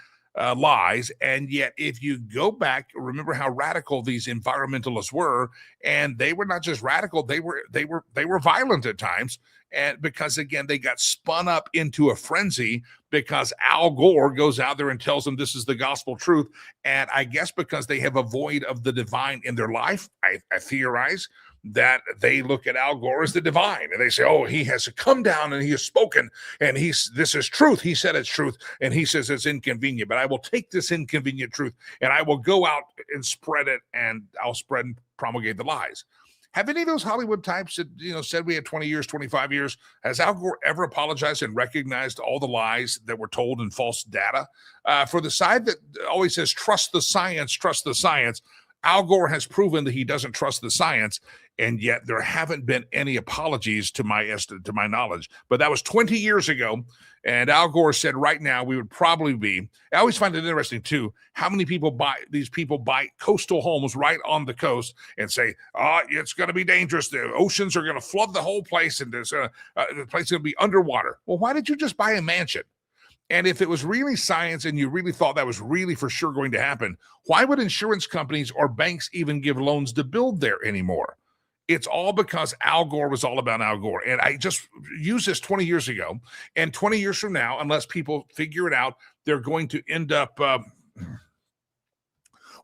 lies. And yet, if you go back, remember how radical these environmentalists were, and they were not just radical, they were violent at times. And because, again, they got spun up into a frenzy because Al Gore goes out there and tells them this is the gospel truth. And I guess because they have a void of the divine in their life, I theorize that they look at Al Gore as the divine. And they say, oh, he has come down and he has spoken. And this is truth. He said it's truth. And he says it's inconvenient. But I will take this inconvenient truth and I will go out and spread it. And I'll spread and promulgate the lies. Have any of those Hollywood types that, said we had 20 years, 25 years, has Al Gore ever apologized and recognized all the lies that were told and false data? For the side that always says, trust the science, Al Gore has proven that he doesn't trust the science, and yet there haven't been any apologies to my knowledge. But that was 20 years ago, and Al Gore said right now we would probably be. I always find it interesting too how many people buy coastal homes right on the coast and say, it's going to be dangerous. The oceans are going to flood the whole place, and the place is going to be underwater. Well, why did you just buy a mansion? And if it was really science and you really thought that was really for sure going to happen, why would insurance companies or banks even give loans to build there anymore? It's all because Al Gore was all about Al Gore. And I just used this 20 years ago. And 20 years from now, unless people figure it out, they're going to end up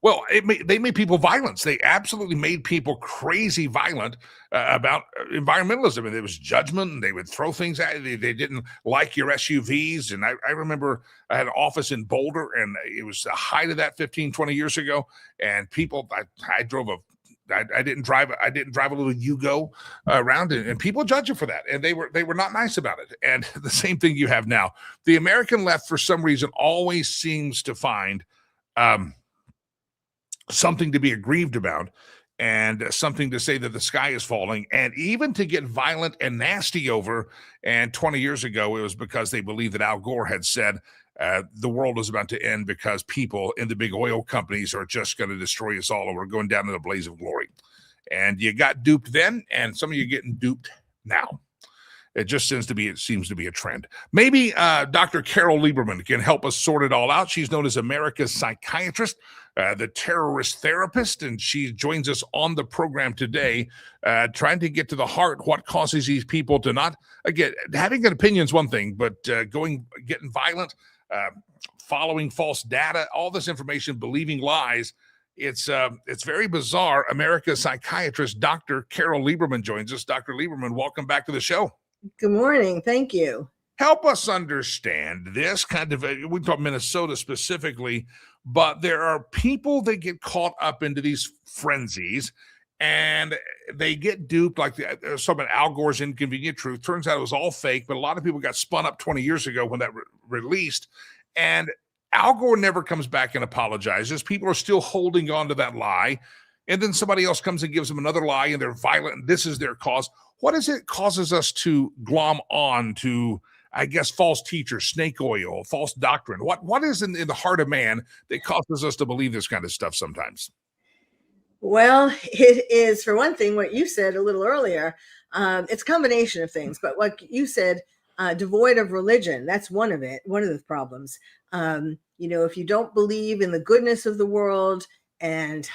Well, they made people violent. They absolutely made people crazy violent about environmentalism. And there was judgment, and they would throw things at you. They didn't like your SUVs. And I remember I had an office in Boulder, and it was the height of that 15, 20 years ago. And people, I drove I didn't drive a little Yugo around, and people judge you for that, and they were not nice about it. And the same thing you have now. The American left, for some reason, always seems to find something to be aggrieved about, and something to say that the sky is falling, and even to get violent and nasty over. And 20 years ago, it was because they believed that Al Gore had said the world is about to end because people in the big oil companies are just going to destroy us all, and we're going down in a blaze of glory. And you got duped then, and some of you are getting duped now. It just seems to be a trend. Maybe Dr. Carol Lieberman can help us sort it all out. She's known as America's psychiatrist, the terrorist therapist, and she joins us on the program today, trying to get to the heart what causes these people to not, again, having an opinion is one thing, but getting violent, following false data, all this information, believing lies. It's very bizarre. America's psychiatrist, Dr. Carol Lieberman, joins us. Dr. Lieberman, welcome back to the show. Good morning. Thank you. Help us understand this kind of, we talk Minnesota specifically, but there are people that get caught up into these frenzies, and they get duped, like some of Al Gore's Inconvenient Truth. Turns out it was all fake, but a lot of people got spun up 20 years ago when that released. And Al Gore never comes back and apologizes. People are still holding on to that lie. And then somebody else comes and gives them another lie, and they're violent, and this is their cause. What is it causes us to glom on to, I guess, false teachers, snake oil, false doctrine? What is in the heart of man that causes us to believe this kind of stuff sometimes? Well, it is, for one thing, what you said a little earlier. It's a combination of things, but what you said, devoid of religion, that's one of the problems. If you don't believe in the goodness of the world, and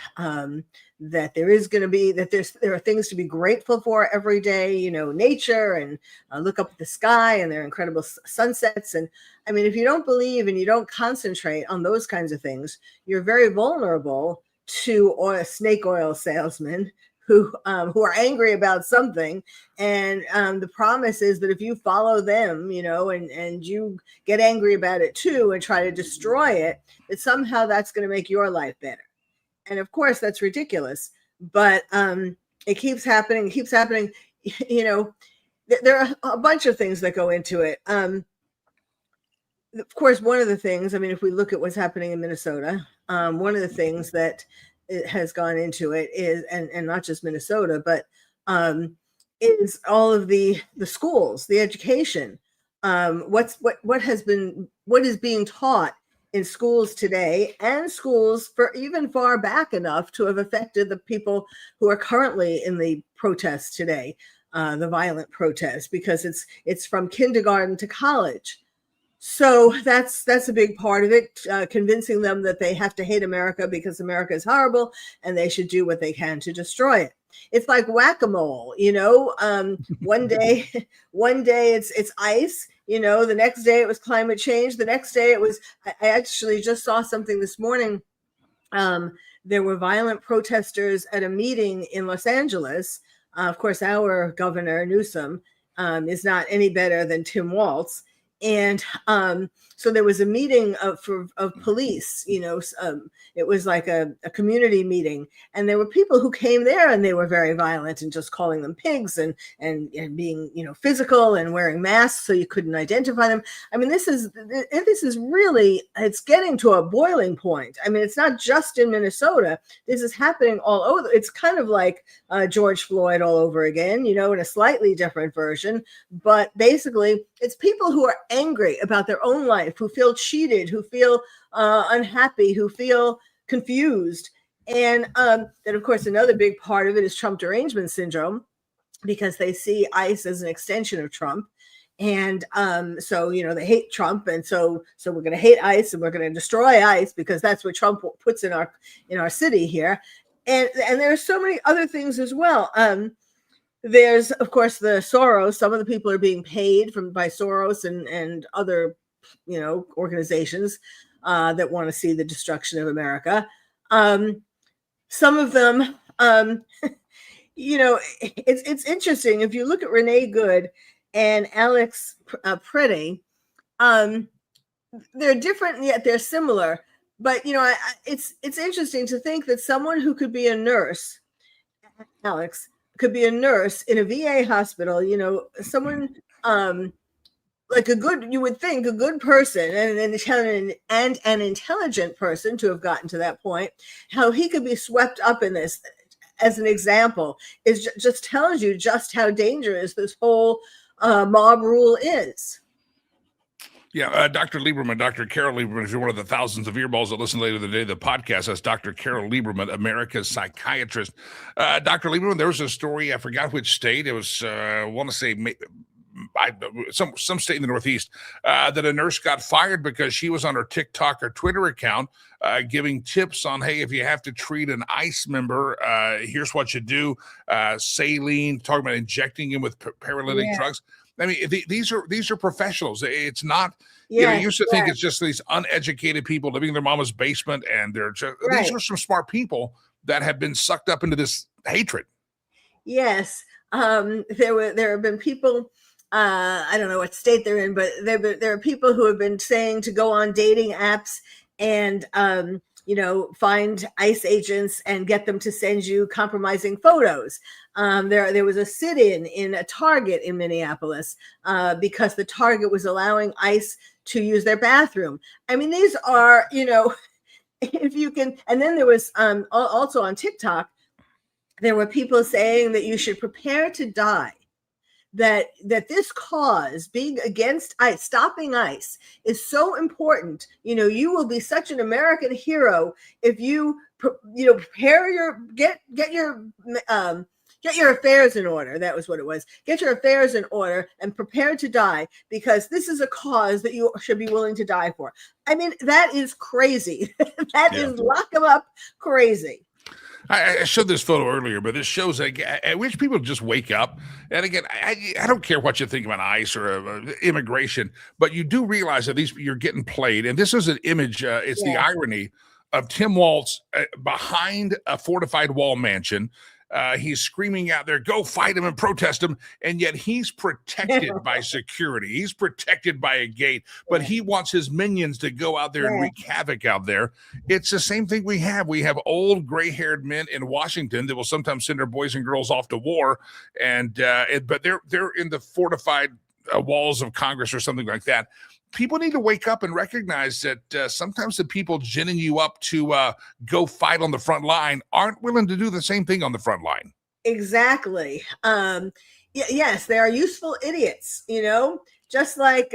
that there are things to be grateful for every day, nature, and look up at the sky and their incredible sunsets. And I mean, if you don't believe and you don't concentrate on those kinds of things, you're very vulnerable to snake oil salesmen who are angry about something. And the promise is that if you follow them, and you get angry about it too and try to destroy it, that somehow that's going to make your life better. And of course, that's ridiculous, but it keeps happening. There are a bunch of things that go into it. Of course, one of the things, if we look at what's happening in Minnesota, one of the things that it has gone into it is, and not just Minnesota, but is all of the schools, the education, what is being taught in schools today, and schools for even far back enough to have affected the people who are currently in the protests today, the violent protests, because it's from kindergarten to college. So that's a big part of it, convincing them that they have to hate America because America is horrible and they should do what they can to destroy it. It's like whack-a-mole, one day it's ice, the next day it was climate change. The next day it was, I actually just saw something this morning. There were violent protesters at a meeting in Los Angeles. Of course, our governor, Newsom, is not any better than Tim Walz. And so there was a meeting of police, it was like a community meeting, and there were people who came there and they were very violent and just calling them pigs and being, physical and wearing masks so you couldn't identify them. This is really, it's getting to a boiling point. It's not just in Minnesota. This is happening all over. It's kind of like George Floyd all over again, in a slightly different version. But basically, it's people who are angry about their own life, who feel cheated, who feel unhappy, who feel confused. And then, of course, another big part of it is Trump derangement syndrome, because they see ICE as an extension of Trump. And so, they hate Trump. And so we're going to hate ICE and we're going to destroy ICE because that's what Trump puts in our city here. And there are so many other things as well. There's, of course, the Soros. Some of the people are being paid by Soros and other, organizations that want to see the destruction of America. Some of them, it's interesting. If you look at Renee Good and Alex Pretty, they're different yet they're similar. But it's interesting to think that someone who could be a nurse, Alex, could be a nurse in a VA hospital. Someone like you would think a good person and an intelligent person to have gotten to that point, how he could be swept up in this, as an example, is just tells you just how dangerous this whole mob rule is. Yeah, Dr. Lieberman, Dr. Carol Lieberman, if you're one of the thousands of earballs that listen later today, the podcast, that's Dr. Carol Lieberman, America's psychiatrist. Dr. Lieberman, there was a story, I forgot which state, it was, I want to say, some state in the Northeast, that a nurse got fired because she was on her TikTok or Twitter account giving tips on, hey, if you have to treat an ICE member, here's what you do. Saline, talking about injecting him with paralytic drugs. I mean, these are professionals. It's not, you used to think it's just these uneducated people living in their mama's basement, and they're just, these are some smart people that have been sucked up into this hatred. Yes. There have been people, I don't know what state they're in, but there are people who have been saying to go on dating apps and, find ICE agents and get them to send you compromising photos. There was a sit-in in a Target in Minneapolis because the Target was allowing ICE to use their bathroom. I mean, these are, if you can, and then there was also on TikTok, there were people saying that you should prepare to die. That this cause, being against ICE, stopping ICE, is so important. You will be such an American hero if you prepare get your affairs in order. That was what it was. Get your affairs in order and prepare to die, because this is a cause that you should be willing to die for. I mean, that is crazy. That is lock them up crazy. I showed this photo earlier, but this shows I wish people just wake up. And again, I don't care what you think about ICE or immigration, but you do realize that you're getting played. And this is an image. It's the irony of Tim Walz behind a fortified wall mansion. He's screaming out there, go fight him and protest him. And yet he's protected by security. He's protected by a gate, but he wants his minions to go out there and wreak havoc out there. It's the same thing we have. We have old gray-haired men in Washington that will sometimes send their boys and girls off to war. But they're in the fortified walls of Congress or something like that. People need to wake up and recognize that sometimes the people ginning you up to go fight on the front line aren't willing to do the same thing on the front line. Exactly. Yes, they are useful idiots, just like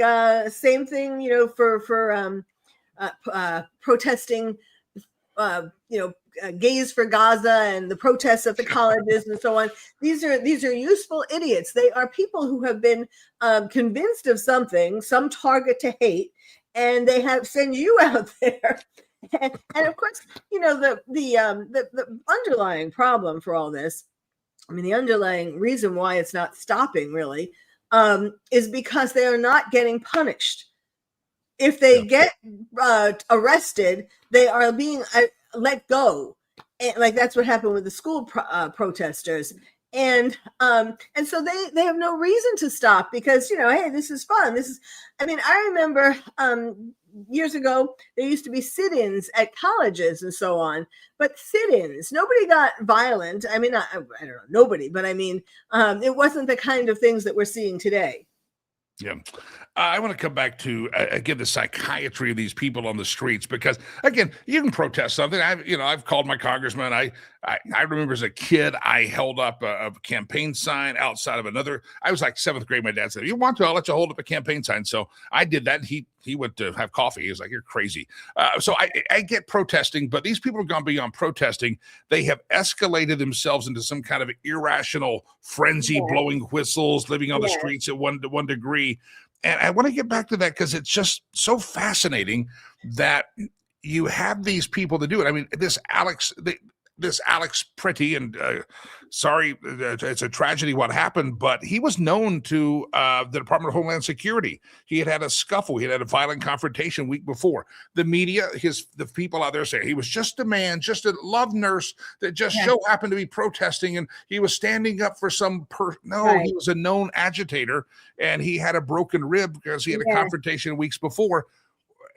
same thing, for protesting, gays for Gaza and the protests at the colleges and so on. These are useful idiots. They are people who have been convinced of something, some target to hate, and they have sent you out there. And of course, the underlying problem for all this, I mean, the underlying reason why it's not stopping really, is because they are not getting punished. If they get arrested, they are being let go. And like that's what happened with the school protesters. And so they have no reason to stop because, hey, this is fun. I remember years ago, there used to be sit-ins at colleges and so on, but sit-ins, nobody got violent. I mean, I don't know, nobody, but I mean, it wasn't the kind of things that we're seeing today. Yeah. I want to come back to, again, the psychiatry of these people on the streets, because, again, you can protest something. I've called my congressman. I remember as a kid, I held up a campaign sign outside of another. I was like seventh grade. My dad said, if you want to, I'll let you hold up a campaign sign. So I did that. He went to have coffee. He was like, you're crazy. So I get protesting, but these people have gone beyond protesting. They have escalated themselves into some kind of irrational frenzy, blowing whistles, living on the streets at one degree. And I want to get back to that because it's just so fascinating that you have these people that do it. I mean, this Alex this Alex Pretty, and sorry, it's a tragedy what happened, but he was known to the Department of Homeland Security. He had a scuffle. He had a violent confrontation week before. The media, the people out there say he was just a man, just a love nurse that just so happened to be protesting, and he was standing up for some he was a known agitator, and he had a broken rib because he had a confrontation weeks before.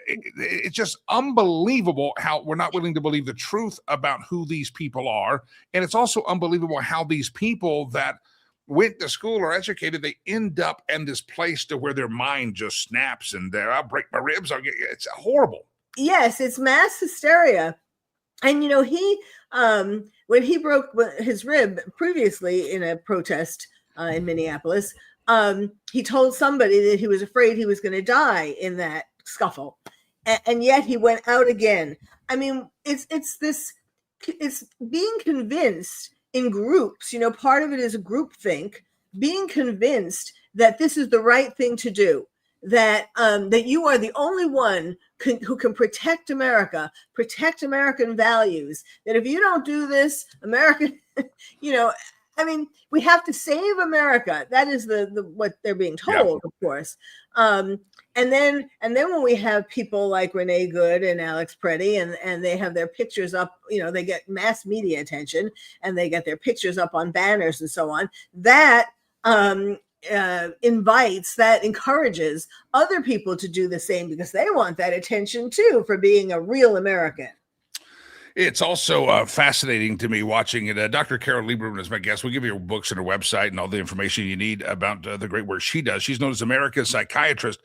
It's just unbelievable how we're not willing to believe the truth about who these people are. And it's also unbelievable how these people that went to school or educated, they end up in this place to where their mind just snaps and I'll break my ribs. It's horrible. Yes, it's mass hysteria. And, he, when he broke his rib previously in a protest in Minneapolis, he told somebody that he was afraid he was going to die in that scuffle. And yet he went out again. I mean, it's being convinced in groups, part of it is a group think, being convinced that this is the right thing to do, that you are the only one who can protect America, protect American values, that if you don't do this, America, we have to save America. That is the what they're being told, of course. And then when we have people like Renee Good and Alex Pretty, and they have their pictures up, they get mass media attention, and they get their pictures up on banners and so on. That encourages other people to do the same because they want that attention too for being a real American. It's also fascinating to me watching it. Dr. Carol Lieberman is my guest. We'll give you her books and her website and all the information you need about the great work she does. She's known as America's Psychiatrist,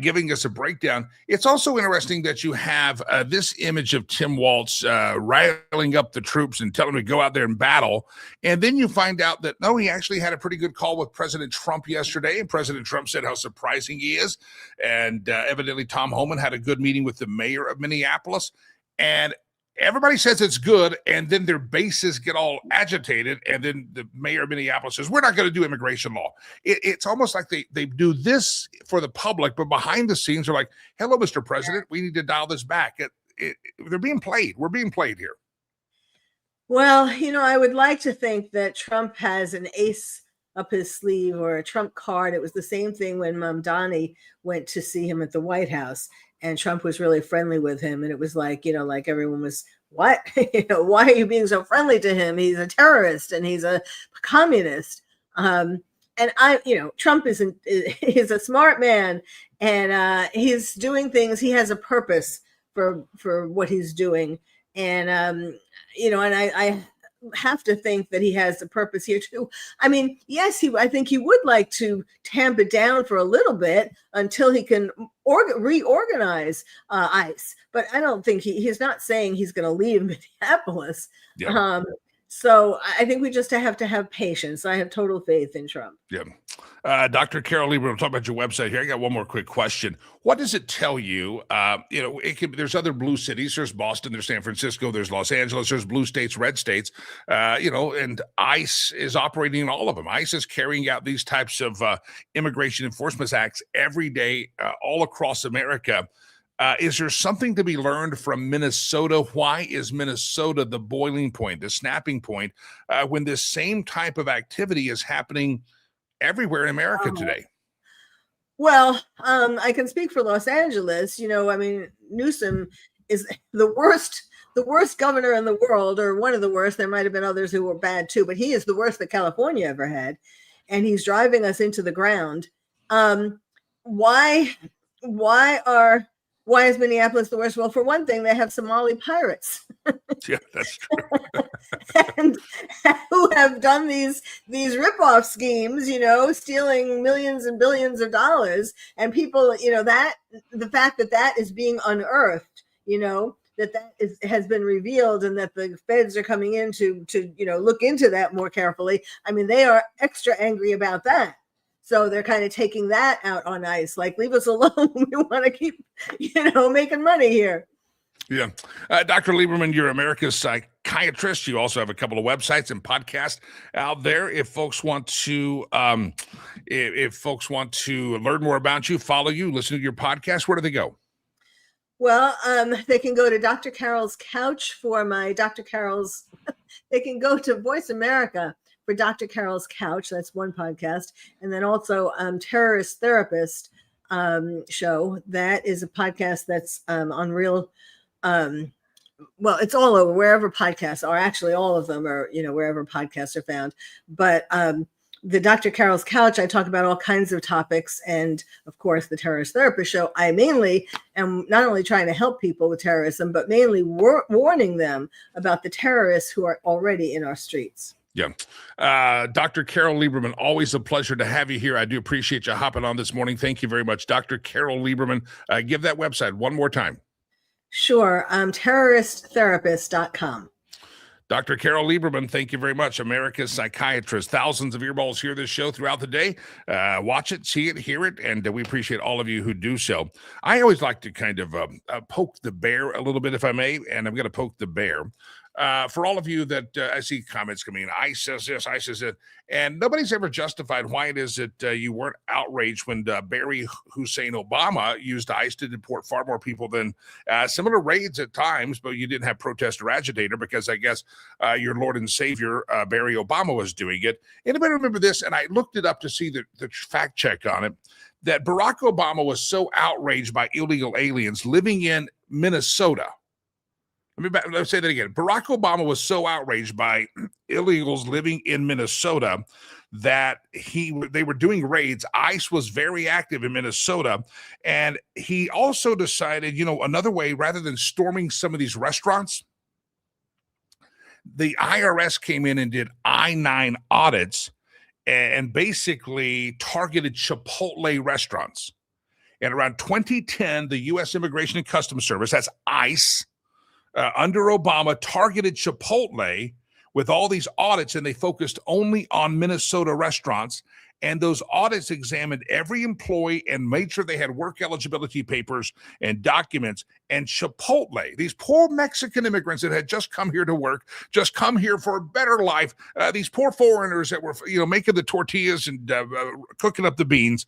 giving us a breakdown. It's also interesting that you have this image of Tim Walz riling up the troops and telling them to go out there and battle. And then you find out that, no, he actually had a pretty good call with President Trump yesterday. And President Trump said how surprising he is. And evidently Tom Homan had a good meeting with the mayor of Minneapolis. And everybody says it's good, and then their bases get all agitated, and then the mayor of Minneapolis says, we're not going to do immigration law. It's almost like they do this for the public, but behind the scenes they're like, hello, Mr. President, we need to dial this back. They're being played. We're being played here. Well, I would like to think that Trump has an ace up his sleeve or a Trump card. It was the same thing when Mamdani went to see him at the White House. And Trump was really friendly with him. And it was like, like everyone was, what? Why are you being so friendly to him? He's a terrorist and he's a communist. And Trump is a smart man, and he's doing things. He has a purpose for what he's doing. And, and I have to think that he has a purpose here too. I mean, yes, I think he would like to tamp it down for a little bit until he can reorganize ICE. But I don't think he's not saying he's going to leave Minneapolis. Yeah. So I think we just have to have patience. I have total faith in Trump. Yeah. Dr. Carol Lieberman, we'll talk about your website here. I got one more quick question. What does it tell you? There's other blue cities. There's Boston, there's San Francisco, there's Los Angeles, there's blue states, red states, and ICE is operating in all of them. ICE is carrying out these types of immigration enforcement acts every day all across America. Is there something to be learned from Minnesota? Why is Minnesota the boiling point, the snapping point, when this same type of activity is happening everywhere in America today? Well, I can speak for Los Angeles. Newsom is the worst governor in the world, or one of the worst. There might have been others who were bad too, but he is the worst that California ever had. And he's driving us into the ground. Why is Minneapolis the worst? Well, for one thing, they have Somali pirates. Yeah, that's true. And who have done these ripoff schemes, stealing millions and billions of dollars. And people, that the fact that is being unearthed, has been revealed, and that the feds are coming in to look into that more carefully. I mean, they are extra angry about that. So they're kind of taking that out on ICE, like, leave us alone. We want to keep, making money here. Yeah. Dr. Lieberman, you're America's Psychiatrist. You also have a couple of websites and podcasts out there. If folks want to learn more about you, follow you, listen to your podcast, where do they go? Well, they can go to Dr. Carol's Couch for my Dr. Carol's. They can go to Voice America for Dr. Carol's Couch. That's one podcast. And then also Terrorist Therapist show. That is a podcast that's on Real. Well, it's all over wherever podcasts are. Actually, all of them are, wherever podcasts are found. But the Dr. Carol's Couch, I talk about all kinds of topics. And of course, the Terrorist Therapist show, I mainly am not only trying to help people with terrorism, but mainly warning them about the terrorists who are already in our streets. Yeah. Dr. Carol Lieberman, always a pleasure to have you here. I do appreciate you hopping on this morning. Thank you very much. Dr. Carol Lieberman, give that website one more time. Sure. Terroristtherapist.com. Dr. Carol Lieberman, thank you very much. America's psychiatrist. Thousands of earballs hear this show throughout the day. Watch it, see it, hear it, and we appreciate all of you who do so. I always like to kind of poke the bear a little bit, if I may, and I'm going to poke the bear. For all of you that I see comments coming in, ICE says this, ICE says that, and nobody's ever justified why it is that you weren't outraged when Barry Hussein Obama used ICE to deport far more people than similar raids at times, but you didn't have protest or agitator because I guess your Lord and Savior, Barry Obama, was doing it. Anybody remember this? And I looked it up to see the fact check on it, that Barack Obama was so outraged by illegal aliens living in Minnesota. Let's say that again. Barack Obama was so outraged by illegals living in Minnesota that they were doing raids. ICE was very active in Minnesota. And he also decided, another way, rather than storming some of these restaurants, the IRS came in and did I-9 audits and basically targeted Chipotle restaurants. And around 2010, the U.S. Immigration and Customs Service, that's ICE, under Obama, targeted Chipotle with all these audits, and they focused only on Minnesota restaurants. And those audits examined every employee and made sure they had work eligibility papers and documents. And Chipotle, these poor Mexican immigrants that had just come here to work, just come here for a better life, these poor foreigners that were, making the tortillas and cooking up the beans,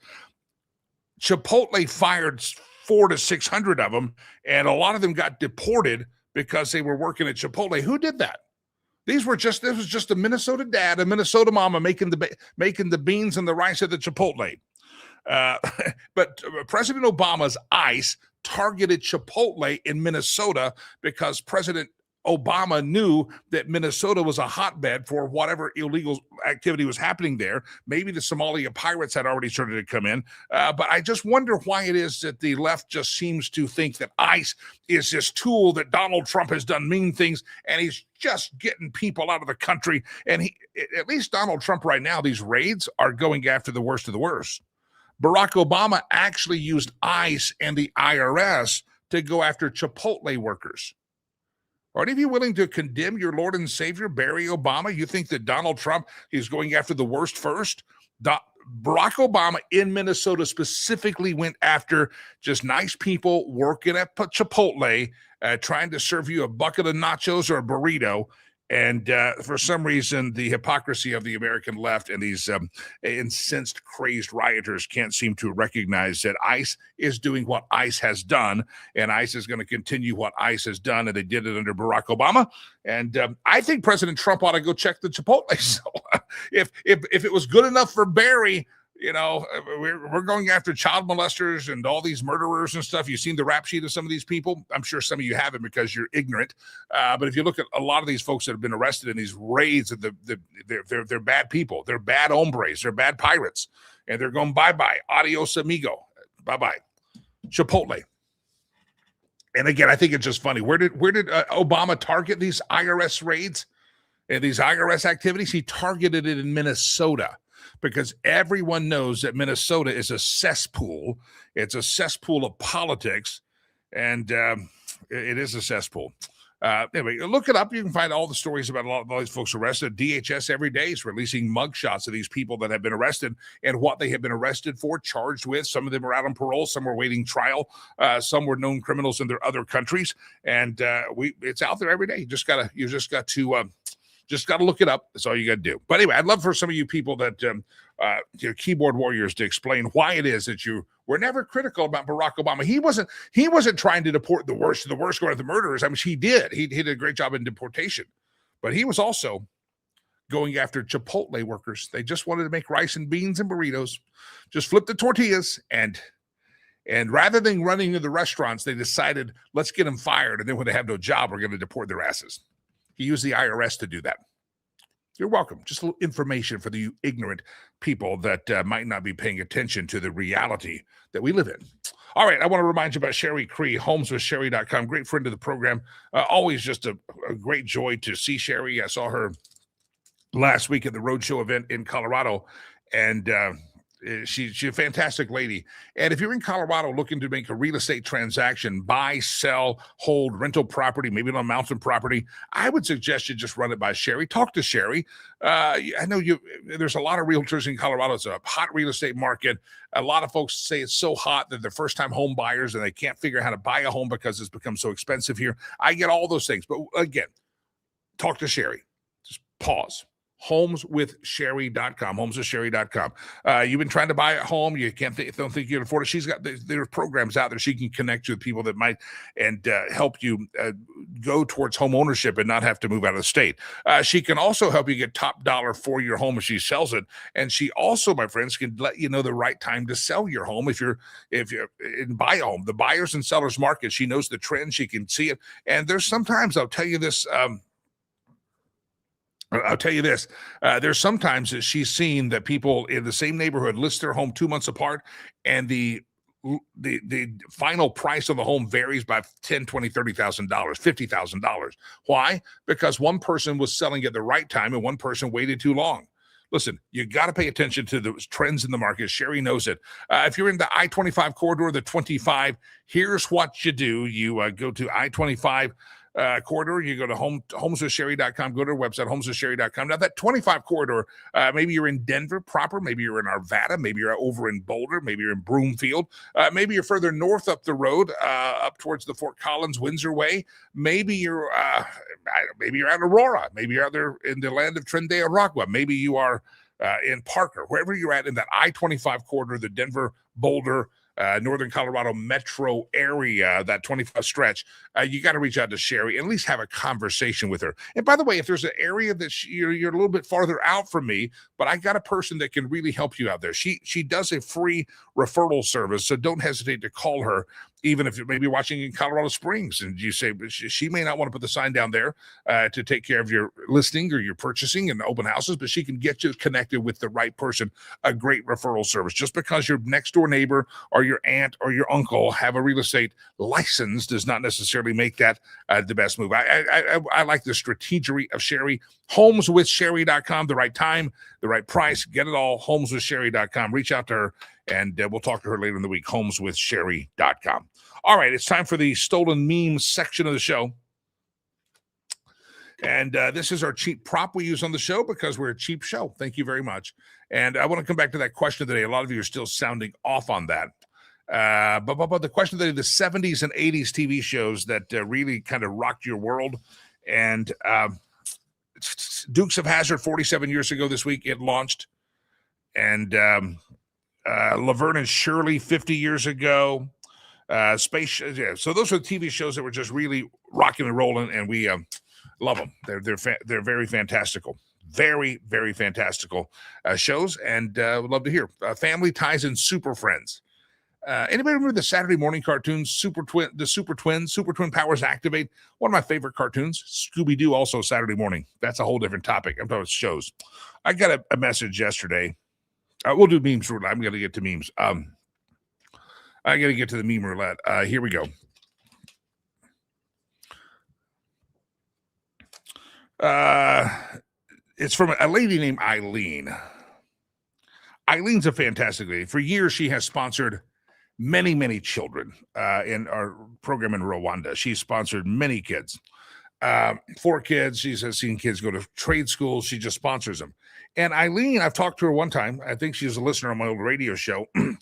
Chipotle fired 400 to 600 of them, and a lot of them got deported because they were working at Chipotle. Who did that? This was just a Minnesota dad, a Minnesota mama making the beans and the rice at the Chipotle. But President Obama's ICE targeted Chipotle in Minnesota because President Obama knew that Minnesota was a hotbed for whatever illegal activity was happening there. Maybe the Somalia pirates had already started to come in. But I just wonder why it is that the left just seems to think that ICE is this tool that Donald Trump has done mean things, and he's just getting people out of the country. And at least Donald Trump right now, these raids are going after the worst of the worst. Barack Obama actually used ICE and the IRS to go after Chipotle workers. Are any of you willing to condemn your Lord and Savior, Barry Obama? You think that Donald Trump is going after the worst first? Barack Obama in Minnesota specifically went after just nice people working at Chipotle, trying to serve you a bucket of nachos or a burrito. And for some reason, the hypocrisy of the American left and these incensed, crazed rioters can't seem to recognize that ICE is doing what ICE has done, and ICE is going to continue what ICE has done, and they did it under Barack Obama. And I think President Trump ought to go check the Chipotle. So if it was good enough for Barry, we're going after child molesters and all these murderers and stuff. You've seen the rap sheet of some of these people. I'm sure some of you haven't because you're ignorant. But if you look at a lot of these folks that have been arrested in these raids, they're bad people. They're bad hombres. They're bad pirates. And they're going bye-bye. Adios, amigo. Bye-bye. Chipotle. And again, I think it's just funny. Where did Obama target these IRS raids and these IRS activities? He targeted it in Minnesota, because everyone knows that Minnesota is a cesspool. It's a cesspool of politics, and it is a cesspool. Anyway, look it up. You can find all the stories about a lot of all these folks arrested. DHS every day is releasing mugshots of these people that have been arrested and what they have been arrested for, charged with. Some of them are out on parole. Some are waiting trial. Some were known criminals in their other countries. And it's out there every day. You just got to Just got to look it up. That's all you got to do. But anyway, I'd love for some of you people that keyboard warriors to explain why it is that you were never critical about Barack Obama. He wasn't trying to deport the worst going after the murderers. I mean, he did. He did a great job in deportation, but he was also going after Chipotle workers. They just wanted to make rice and beans and burritos, just flip the tortillas, and rather than running to the restaurants, they decided, let's get them fired, and then when they have no job, we're going to deport their asses. He used the IRS to do that. You're welcome. Just a little information for the ignorant people that might not be paying attention to the reality that we live in. All right, I want to remind you about Sherry Cree, homeswithsherry.com. Great friend of the program. Always just a great joy to see Sherry. I saw her last week at the Roadshow event in Colorado, and she's a fantastic lady. And if you're in Colorado looking to make a real estate transaction, buy, sell, hold rental property, maybe on a mountain property, I would suggest you just run it by Sherry. Talk to Sherry. I know there's a lot of realtors in Colorado. It's a hot real estate market. A lot of folks say it's so hot that they're first-time home buyers and they can't figure out how to buy a home because it's become so expensive here. I get all those things. But again, talk to Sherry. Just pause. homeswithsherry.com, homeswithsherry.com. You've been trying to buy a home, you don't think you can afford it. She's got there are programs out there she can connect you with people that might and help you go towards home ownership and not have to move out of the state. She can also help you get top dollar for your home if she sells it, and she also, my friends, can let you know the right time to sell your home if you buy a home. The buyers and sellers market, she knows the trend, she can see it, and there's sometimes, I'll tell you this, there's sometimes that she's seen that people in the same neighborhood list their home 2 months apart, and the final price of the home varies by $10,000, $20,000, $30,000, $50,000. Why? Because one person was selling at the right time and one person waited too long. Listen, you got to pay attention to the trends in the market. Sherry knows it. If you're in the I-25 corridor, the 25, here's what you do. You go to I-25 corridor, you go to homeswithsherry.com, go to our website, homeswithsherry.com. Now, that 25 corridor, maybe you're in Denver proper, maybe you're in Arvada, maybe you're over in Boulder, maybe you're in Broomfield, maybe you're further north up the road, up towards the Fort Collins, Windsor way. Maybe you're at Aurora, maybe you're out there in the land of Trinidad and Aragua, maybe you are in Parker, wherever you're at in that I-25 corridor, the Denver, Boulder, Northern Colorado metro area, that 25 stretch, you got to reach out to Sherry and at least have a conversation with her. And by the way, if there's an area that you're a little bit farther out from me, but I got a person that can really help you out there. She does a free referral service, so don't hesitate to call her, even if you're maybe watching in Colorado Springs and you say she may not want to put the sign down there to take care of your listing or your purchasing and open houses, but she can get you connected with the right person, a great referral service. Just because your next door neighbor or your aunt or your uncle have a real estate license does not necessarily make that the best move. I like the strategery of Sherry. Homeswithsherry.com, the right time, the right price, get it all. Homeswithsherry.com. Reach out to her, and we'll talk to her later in the week. Homeswithsherry.com. All right, it's time for the stolen memes section of the show. And this is our cheap prop we use on the show because we're a cheap show. Thank you very much. And I want to come back to that question today. A lot of you are still sounding off on that. But the question today, the 70s and 80s TV shows that really kind of rocked your world. And Dukes of Hazzard, 47 years ago this week, it launched. And Laverne and Shirley, 50 years ago. Yeah. So those are the TV shows that were just really rocking and rolling, and we love them. They're very fantastical. Very, very fantastical shows, and would love to hear. Family Ties and Super Friends. Anybody remember the Saturday morning cartoons, the Super Twin Powers Activate? One of my favorite cartoons. Scooby-Doo, also Saturday morning. That's a whole different topic. I'm talking about shows. I got a message yesterday. We'll do memes roulette. I'm going to get to memes. I got to get to the meme roulette. Here we go. It's from a lady named Eileen. Eileen's a fantastic lady. For years, she has sponsored many, many children in our program in Rwanda. She's sponsored many kids. 4 kids. She's seen kids go to trade schools. She just sponsors them. And Eileen, I've talked to her one time. I think she was a listener on my old radio show. And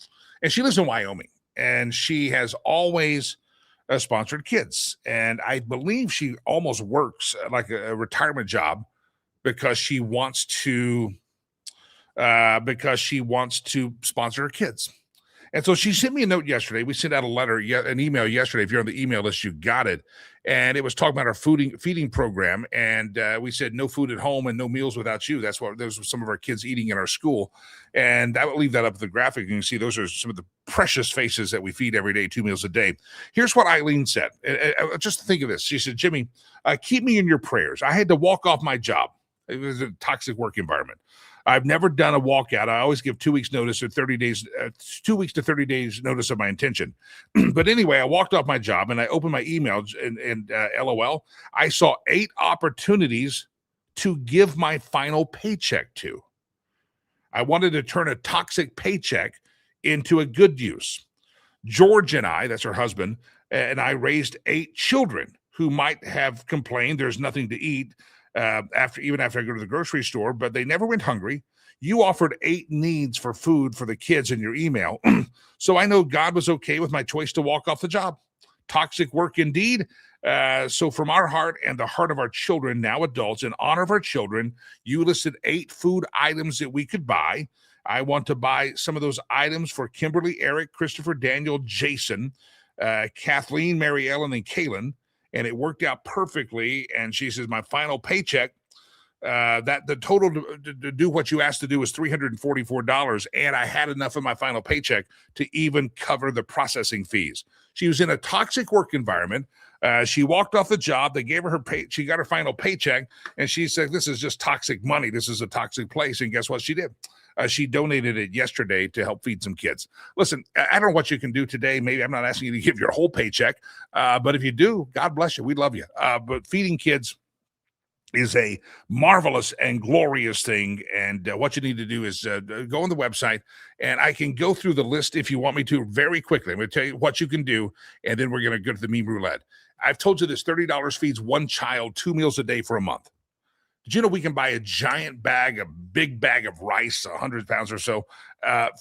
she lives in Wyoming. And she has always sponsored kids. And I believe she almost works like a retirement job because she wants to sponsor her kids. And so she sent me a note yesterday. We sent out an email yesterday. If you're on the email list, you got it. And it was talking about our feeding program. And we said no food at home and no meals without you. That's what those were some of our kids eating in our school. And I will leave that up to the graphic. You can see those are some of the precious faces that we feed every day, 2 meals a day. Here's what Eileen said. Just think of this. She said, Jimmy, keep me in your prayers. I had to walk off my job. It was a toxic work environment. I've never done a walkout. I always give 2 weeks notice or 30 days, 2 weeks to 30 days notice of my intention. But anyway, I walked off my job and I opened my email and LOL. I saw 8 opportunities to give my final paycheck to. I wanted to turn a toxic paycheck into a good use. George and I, that's her husband, and I raised 8 children who might have complained there's nothing to eat after I go to the grocery store, but they never went hungry. You offered 8 needs for food for the kids in your email. So I know God was okay with my choice to walk off the job. Toxic work indeed. So from our heart and the heart of our children, now adults, in honor of our children, you listed 8 food items that we could buy. I want to buy some of those items for Kimberly, Eric, Christopher, Daniel, Jason, Kathleen, Mary Ellen, and Kaylin. And it worked out perfectly. And she says, my final paycheck, that the total to do what you asked to do was $344. And I had enough of my final paycheck to even cover the processing fees. She was in a toxic work environment. She walked off the job. They gave her pay. She got her final paycheck. And she said, this is just toxic money. This is a toxic place. And guess what she did? She donated it yesterday to help feed some kids. Listen, I don't know what you can do today. Maybe I'm not asking you to give your whole paycheck, but if you do, God bless you. We love you. But feeding kids is a marvelous and glorious thing. And what you need to do is go on the website, and I can go through the list if you want me to very quickly. I'm going to tell you what you can do, and then we're going to go to the meme roulette. I've told you this $30 feeds one child 2 meals a day for a month. Did you know we can buy a giant bag, a big bag of rice, 100 pounds or so,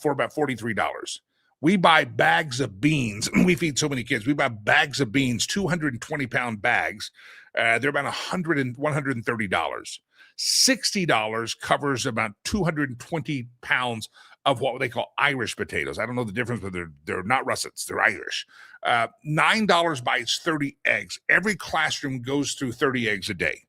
for about $43? We buy bags of beans. We feed so many kids. We buy bags of beans, 220-pound bags. They're about $130. $60 covers about 220 pounds of what they call Irish potatoes. I don't know the difference, but they're not russets. They're Irish. $9 buys 30 eggs. Every classroom goes through 30 eggs a day.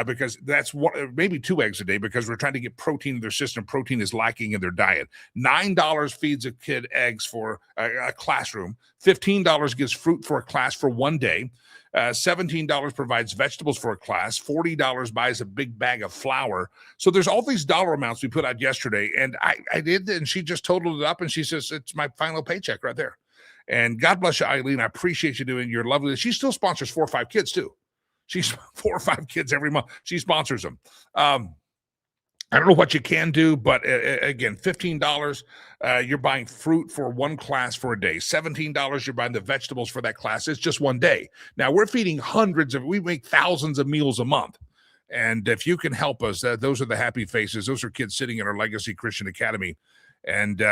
Because that's maybe 2 eggs a day, because we're trying to get protein in their system. Protein is lacking in their diet. $9 feeds a kid eggs for a classroom. $15 gives fruit for a class for 1 day. $17 provides vegetables for a class. $40 buys a big bag of flour. So there's all these dollar amounts we put out yesterday, and I did, and she just totaled it up, and she says, it's my final paycheck right there. And God bless you, Eileen. I appreciate you doing your lovely. She still sponsors 4 or 5 kids too. She's 4 or 5 kids every month. She sponsors them. I don't know what you can do, but again, $15, you're buying fruit for 1 class for a day. $17, you're buying the vegetables for that class. It's just 1 day. Now we're feeding we make thousands of meals a month. And if you can help us, those are the happy faces. Those are kids sitting in our Legacy Christian Academy. And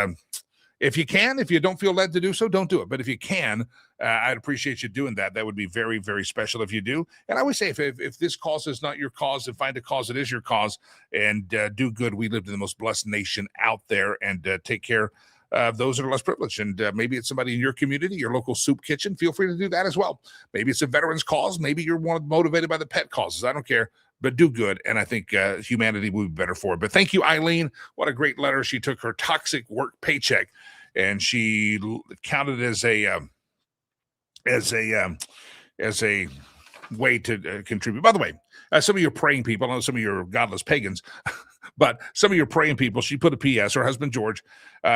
if you can, if you don't feel led to do so, don't do it. But if you can, I'd appreciate you doing that. That would be very, very special if you do. And I always say, if this cause is not your cause, then find a cause that is your cause, and do good. We live in the most blessed nation out there, and take care of those that are less privileged. And maybe it's somebody in your community, your local soup kitchen. Feel free to do that as well. Maybe it's a veterans cause. Maybe you're motivated by the pet causes. I don't care. But do good, and I think humanity will be better for it. But thank you, Eileen. What a great letter. She took her toxic work paycheck, and she counted as a way to contribute. By the way, some of your praying people, I know some of your godless pagans, but some of your praying people, she put a P.S. Her husband, George,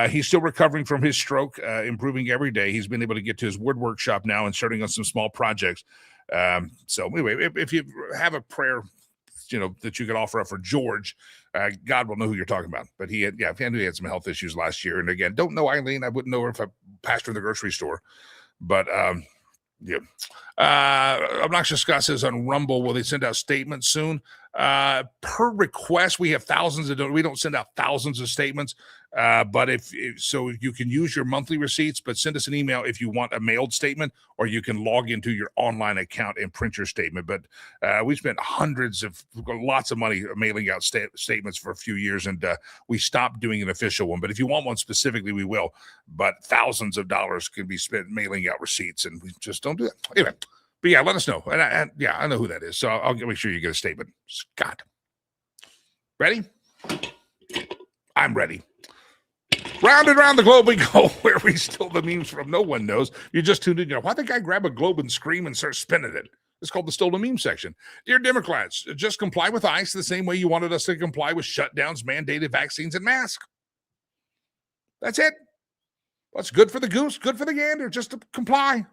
he's still recovering from his stroke, improving every day. He's been able to get to his wood workshop now and starting on some small projects. So anyway, if you have a prayer, that you could offer up for George, God will know who you're talking about. But he had some health issues last year. And again, don't know Eileen. I wouldn't know her if I passed her in the grocery store. But Obnoxious Scott says on Rumble, will they send out statements soon? Per request, we have thousands of. We don't send out thousands of statements. But if so, you can use your monthly receipts, but send us an email if you want a mailed statement, or you can log into your online account and print your statement. But we spent lots of money mailing out statements for a few years, and we stopped doing an official one. But if you want one specifically, we will. But thousands of dollars can be spent mailing out receipts, and we just don't do that. Anyway, but yeah, let us know. And I know who that is, so I'll make sure you get a statement. Scott, ready? I'm ready. Round and round the globe we go, where we steal the memes from no one knows. You just tuned in. Why the guy grab a globe and scream and start spinning it? It's called the Stolen Meme section. Dear Democrats, just comply with ICE the same way you wanted us to comply with shutdowns, mandated vaccines, and masks. That's it. What's good for the goose, good for the gander, just to comply.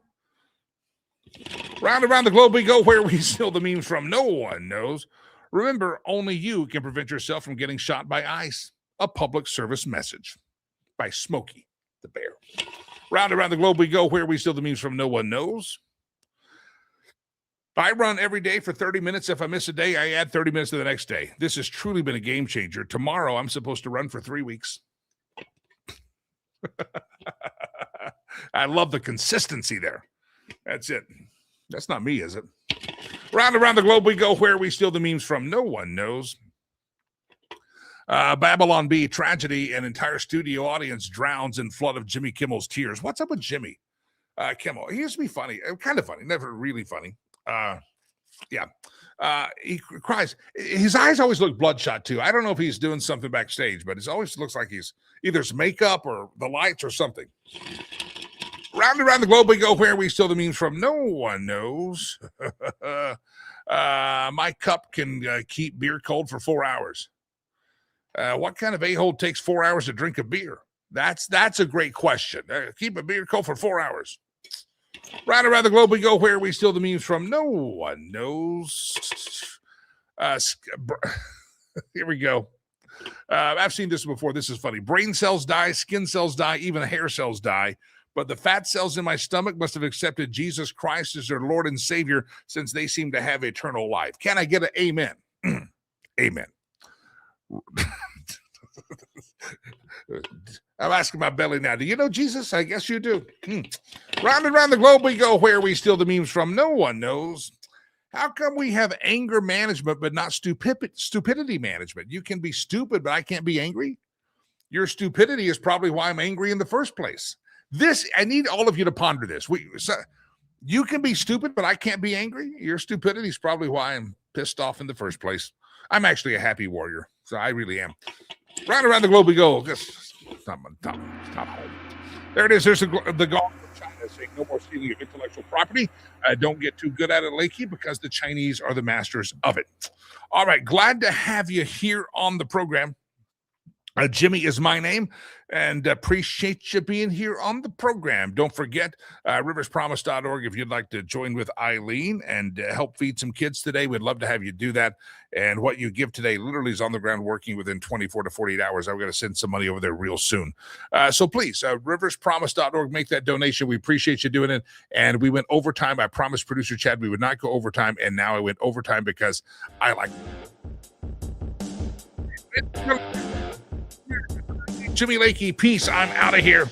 Round and round the globe we go, where we steal the memes from no one knows. Remember, only you can prevent yourself from getting shot by ICE. A public service message. By Smokey the Bear. Round and around the globe we go, where we steal the memes from no one knows. I run every day for 30 minutes. If I miss a day, I add 30 minutes to the next day. This has truly been a game changer. Tomorrow, I'm supposed to run for 3 weeks. I love the consistency there. That's it. That's not me, is it? Round and around the globe we go, where we steal the memes from no one knows. Babylon Bee, tragedy, an entire studio audience drowns in flood of Jimmy Kimmel's tears. What's up with Jimmy Kimmel? He used to be funny, kind of funny, never really funny. He cries. His eyes always look bloodshot too. I don't know if he's doing something backstage, but it always looks like he's either it's makeup or the lights or something. Round and around the globe we go, where we steal the memes from no one knows. My cup can keep beer cold for 4 hours. What kind of a-hole takes 4 hours to drink a beer? That's a great question. Keep a beer cold for 4 hours. Round around the globe we go, where we steal the memes from no one knows. Here we go. I've seen this before. This is funny. Brain cells die, skin cells die, even hair cells die. But the fat cells in my stomach must have accepted Jesus Christ as their Lord and Savior, since they seem to have eternal life. Can I get an amen? Amen. I'm asking my belly now. Do you know Jesus? I guess you do. Round and round the globe we go, where we steal the memes from no one knows. How come we have anger management but not stupidity management? You can be stupid, but I can't be angry. Your stupidity is probably why I'm angry in the first place. I need all of you to ponder this. You can be stupid, but I can't be angry. Your stupidity is probably why I'm pissed off in the first place. I'm actually a happy warrior, so I really am. Round around the globe we go. It's not home. There it is. There's the Gulf of China saying no more stealing of intellectual property. Don't get too good at it, Lakey, because the Chinese are the masters of it. All right, glad to have you here on the program. Jimmy is my name, and appreciate you being here on the program. Don't forget, riverspromise.org if you'd like to join with Eileen and help feed some kids today. We'd love to have you do that. And what you give today literally is on the ground working within 24 to 48 hours. I'm going to send some money over there real soon. So please, riverspromise.org, make that donation. We appreciate you doing it. And we went overtime. I promised producer Chad we would not go overtime, and now I went overtime because I like it. Jimmy Lakey, peace. I'm out of here.